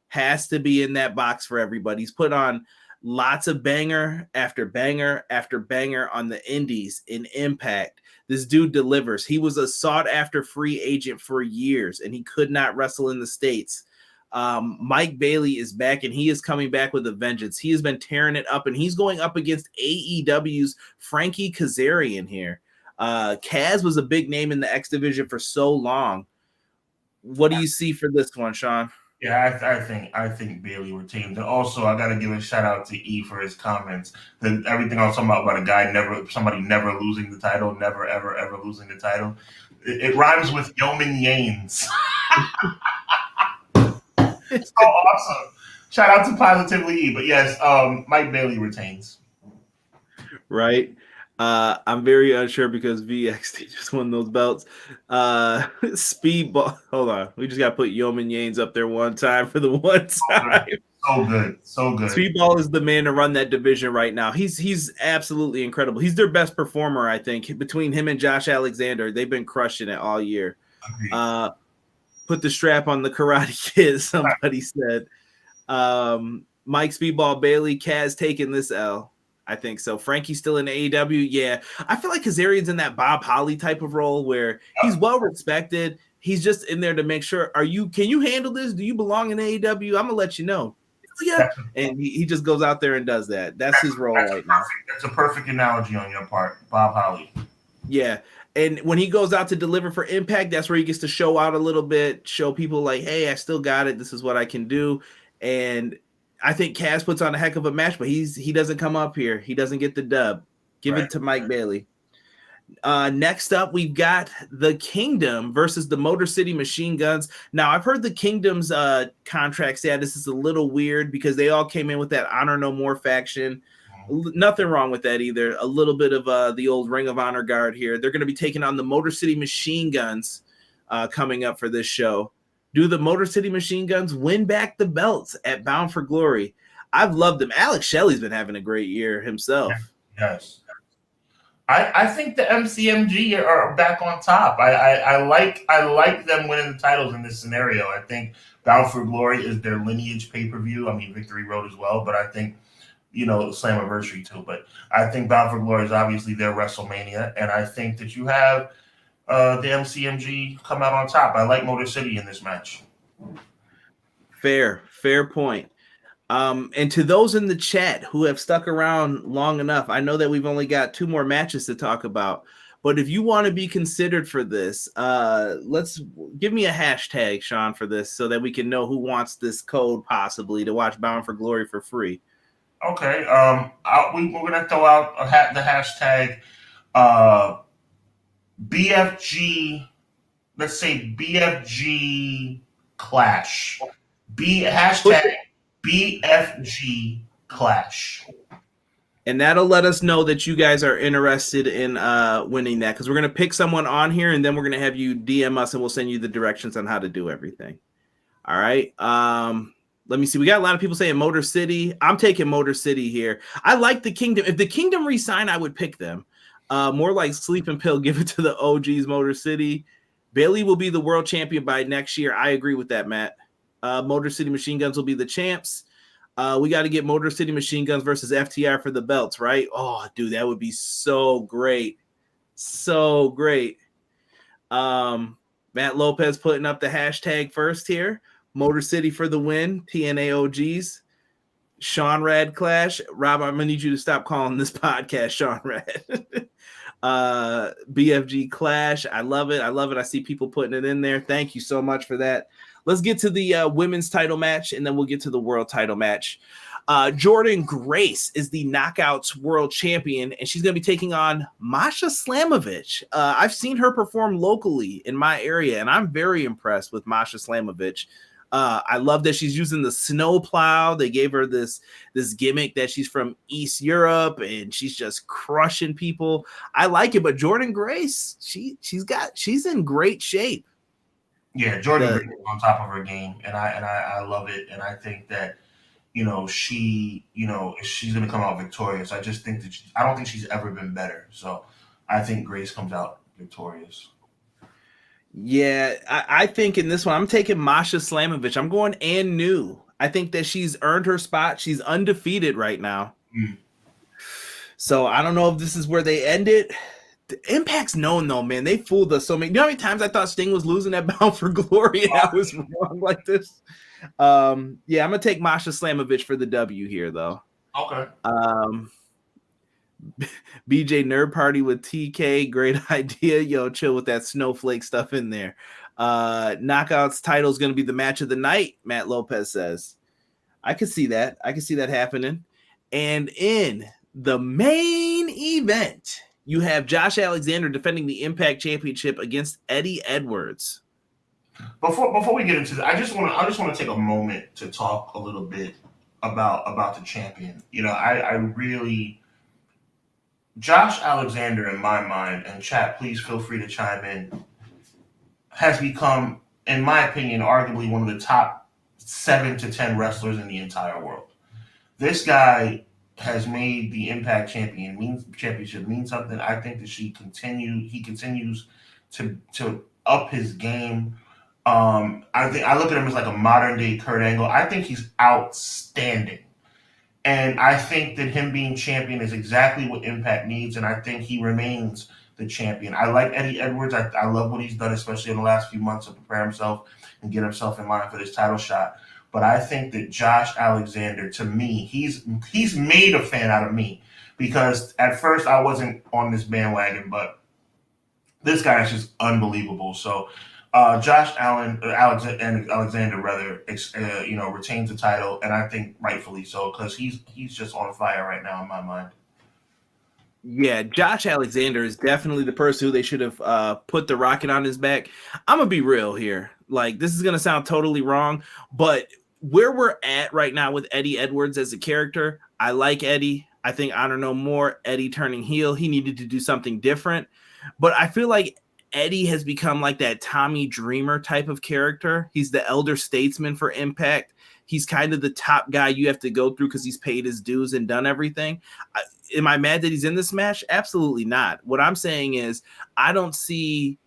has to be in that box for everybody. He's put on lots of banger after banger after banger on the indies in Impact. This dude delivers. He was a sought-after free agent for years, and he could not wrestle in the States. Mike Bailey is back, and he is coming back with a vengeance. He has been tearing it up, and he's going up against AEW's Frankie Kazarian here. Kaz was a big name in the X Division for so long. What do you see for this one, Sean? Yeah, I think Bailey retains. And also, I got to give a shout out to E for his comments. Everything I was talking about a guy somebody never losing the title, never ever ever losing the title. It rhymes with Yeoman Yanes. So awesome. Shout out to Positively E. But yes, Mike Bailey retains. Right. I'm very unsure because VXT just won those belts. Speedball. Hold on. We just got to put Yeoman Yanes up there one time for the one time. So good. So good. Speedball is the man to run that division right now. He's absolutely incredible. He's their best performer, I think. Between him and Josh Alexander, they've been crushing it all year. Put the strap on the Karate Kid, somebody said. Mike Speedball Bailey, Kaz taking this L. I think so. Frankie's still in AEW. Yeah. I feel like Kazarian's in that Bob Holly type of role where he's well respected. He's just in there to make sure, can you handle this? Do you belong in AEW? I'm gonna let you know. Yeah. And he just goes out there and does that. That's his role right now. That's a perfect analogy on your part, Bob Holly. Yeah. And when he goes out to deliver for Impact, that's where he gets to show out a little bit, show people like, hey, I still got it. This is what I can do. And I think Kaz puts on a heck of a match, but he doesn't come up here. He doesn't get the dub. Give it to Mike Bailey. Next up, we've got the Kingdom versus the Motor City Machine Guns. Now, I've heard the Kingdom's contract status is a little weird because they all came in with that Honor No More faction. Nothing wrong with that either. A little bit of the old Ring of Honor guard here. They're going to be taking on the Motor City Machine Guns coming up for this show. Do the Motor City Machine Guns win back the belts at Bound for Glory? I've loved them. Alex Shelley's been having a great year himself. Yes. I think the MCMG are back on top. I like them winning the titles in this scenario. I think Bound for Glory is their lineage pay-per-view. I mean, Victory Road as well, but I think, Slammiversary too. But I think Bound for Glory is obviously their WrestleMania, and I think that you have the MCMG come out on top. I like Motor City in this match. Fair point. And to those in the chat who have stuck around long enough, I know that we've only got 2 more matches to talk about, but if you want to be considered for this, let's give me a hashtag, Sean, for this so that we can know who wants this code possibly to watch Bound for Glory for free. Okay. We're going to throw out the hashtag BFG, let's say BFG Clash. Hashtag BFG Clash. And that'll let us know that you guys are interested in winning that, because we're going to pick someone on here and then we're going to have you DM us and we'll send you the directions on how to do everything. All right. Let me see. We got a lot of people saying Motor City. I'm taking Motor City here. I like the Kingdom. If the Kingdom re-sign, I would pick them. More like Sleeping Pill, give it to the OGs, Motor City. Bailey will be the world champion by next year. I agree with that, Matt. Motor City Machine Guns will be the champs. We got to get Motor City Machine Guns versus FTR for the belts, right? Oh, dude, that would be so great. So great. Matt Lopez putting up the hashtag first here. Motor City for the win. TNA OGs. Sean Rad Clash. Rob, I'm going to need you to stop calling this podcast Sean Rad. BFG Clash. I love it. I see people putting it in there. Thank you so much for that. Let's get to the women's title match, and then we'll get to the world title match. Jordan Grace is the Knockouts world champion, and she's going to be taking on Masha Slamovich. I've seen her perform locally in my area, and I'm very impressed with Masha Slamovich. I love that she's using the snow plow. They gave her this gimmick that she's from East Europe and she's just crushing people. I like it, but Jordan Grace, she's in great shape. Yeah, Jordan Grace is on top of her game, and I love it. And I think that she's going to come out victorious. I just think that I don't think she's ever been better. So I think Grace comes out victorious. Yeah, I think in this one, I'm taking Masha Slamovich. I'm going and new. I think that she's earned her spot. She's undefeated right now. So I don't know if this is where they end it. The Impact's known though, man. They fooled us so many. You know how many times I thought Sting was losing at Bound for Glory and I was wrong like this? Yeah, I'm gonna take Masha Slamovich for the W here though. Okay. BJ Nerd Party with TK, great idea. Yo, chill with that snowflake stuff in there. Knockouts title is going to be the match of the night, Matt Lopez says. I could see that. I could see that happening. And in the main event, you have Josh Alexander defending the Impact Championship against Eddie Edwards. Before we get into this, I just want to take a moment to talk a little bit about the champion. I really Josh Alexander, in my mind, and chat, please feel free to chime in, has become, in my opinion, arguably one of the top 7 to 10 wrestlers in the entire world. This guy has made the Impact Championship mean something. I think that he continues to up his game. I look at him as like a modern day Kurt Angle. I think he's outstanding. And I think that him being champion is exactly what Impact needs, and I think he remains the champion. I like Eddie Edwards. I love what he's done, especially in the last few months, to prepare himself and get himself in line for this title shot. But I think that Josh Alexander, to me, he's made a fan out of me, because at first I wasn't on this bandwagon, but this guy is just unbelievable. So Josh Alexander retains the title, and I think rightfully so, because he's just on fire right now in my mind. Yeah, Josh Alexander is definitely the person who they should have put the rocket on his back. I'm gonna be real here. Like, this is gonna sound totally wrong, but where we're at right now with Eddie Edwards as a character, I like Eddie. I think Honor No More, Eddie turning heel, he needed to do something different. But I feel like Eddie has become like that Tommy Dreamer type of character. He's the elder statesman for Impact. He's kind of the top guy you have to go through because he's paid his dues and done everything. Am I mad that he's in this match? Absolutely not. What I'm saying is I don't see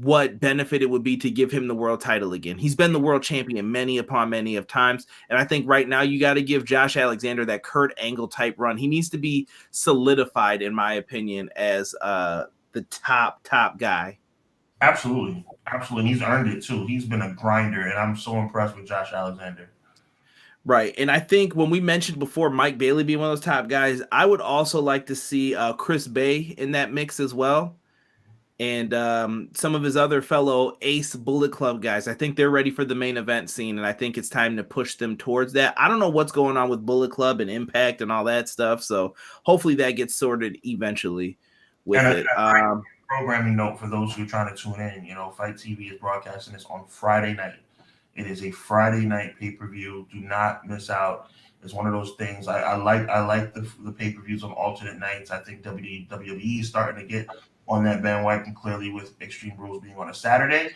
what benefit it would be to give him the world title again. He's been the world champion many upon many of times. And I think right now you got to give Josh Alexander that Kurt Angle type run. He needs to be solidified, in my opinion, as the top guy. Absolutely. And he's earned it too. He's been a grinder, and I'm so impressed with Josh Alexander. Right. And I think when we mentioned before Mike Bailey being one of those top guys, I would also like to see Chris Bay in that mix as well. And some of his other fellow Ace Bullet Club guys. I think they're ready for the main event scene, and I think it's time to push them towards that. I don't know what's going on with Bullet Club and Impact and all that stuff, so hopefully that gets sorted eventually with it. Programming note for those who are trying to tune in, Fight TV is broadcasting this on Friday night. It is a Friday night pay-per-view. Do not miss out. It's one of those things. I like the pay-per-views on alternate nights. I think WWE is starting to get on that bandwagon, clearly, with Extreme Rules being on a Saturday.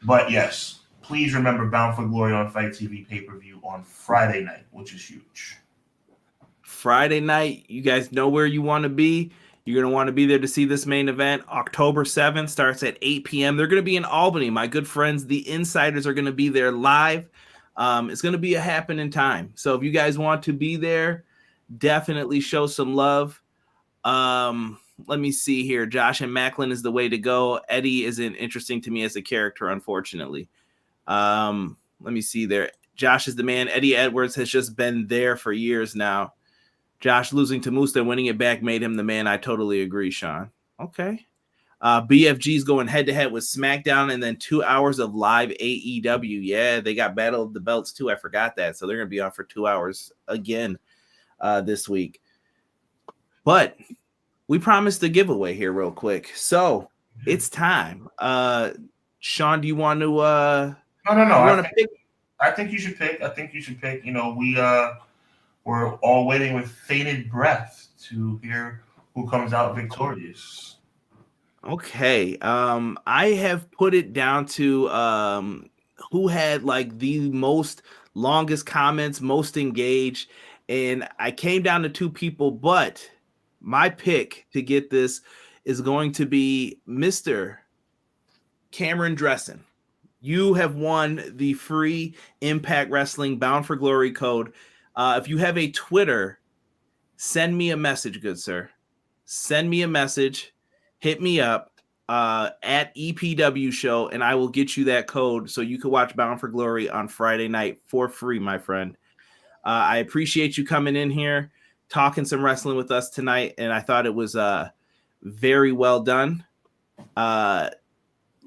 But yes, please remember Bound for Glory on Fight TV pay-per-view on Friday night, which is huge. Friday night, you guys know where you want to be. You're going to want to be there to see this main event. October 7th starts at 8 p.m. They're going to be in Albany. My good friends, the Insiders, are going to be there live. It's going to be a happening time. So if you guys want to be there, definitely show some love. Let me see here. Josh and Macklin is the way to go. Eddie isn't interesting to me as a character, unfortunately. Let me see there. Josh is the man. Eddie Edwards has just been there for years now. Josh losing to Musta and winning it back made him the man. I totally agree, Sean. Okay. BFG's going head-to-head with SmackDown, and then 2 hours of live AEW. Yeah, they got Battle of the Belts, too. I forgot that. So they're going to be on for 2 hours again this week. But we promised a giveaway here real quick. So it's time. Sean, do you want to No. I think you should pick. We're all waiting with bated breath to hear who comes out victorious. Okay. I have put it down to who had like the most longest comments, most engaged, and I came down to 2 people, but my pick to get this is going to be Mr. Cameron Dressen. You have won the free Impact Wrestling Bound for Glory code. If you have a Twitter, send me a message, good sir. Send me a message. Hit me up at EPW Show, and I will get you that code so you can watch Bound for Glory on Friday night for free, my friend. I appreciate you coming in here, talking some wrestling with us tonight, and I thought it was very well done.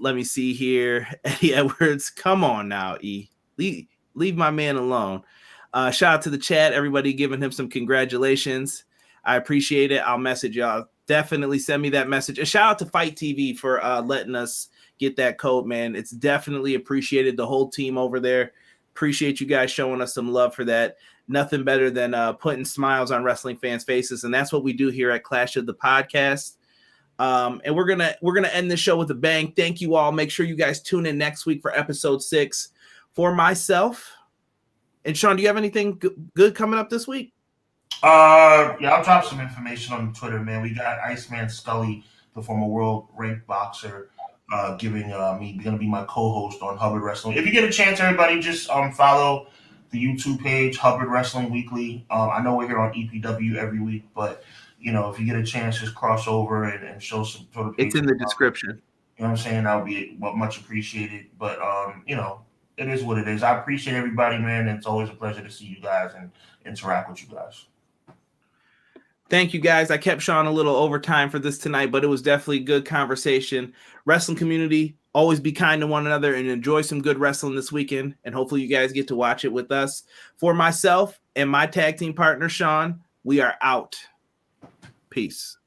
Let me see here. Eddie Edwards, come on now, E. Leave my man alone. Shout out to the chat, everybody giving him some congratulations. I appreciate it. I'll message y'all. Definitely send me that message. A shout out to Fight TV for letting us get that code, man. It's definitely appreciated. The whole team over there. Appreciate you guys showing us some love for that. Nothing better than putting smiles on wrestling fans' faces, and that's what we do here at Clash of the Podcast. And we're gonna end this show with a bang. Thank you all. Make sure you guys tune in next week for episode 6. For myself and Sean, do you have anything good coming up this week? Yeah, I'll drop some information on Twitter, man. We got Iceman Scully, the former world ranked boxer, giving gonna be my co-host on Hubbard Wrestling. If you get a chance, everybody, just follow the YouTube page, Hubbard Wrestling Weekly. I know we're here on EPW every week, but if you get a chance, just cross over and show some sort of. It's in the description. You know what I'm saying? That would be much appreciated. But it is what it is. I appreciate everybody, man. It's always a pleasure to see you guys and interact with you guys. Thank you, guys. I kept Sean a little overtime for this tonight, but it was definitely good conversation. Wrestling community, always be kind to one another and enjoy some good wrestling this weekend. And hopefully you guys get to watch it with us. For myself and my tag team partner, Sean, we are out. Peace.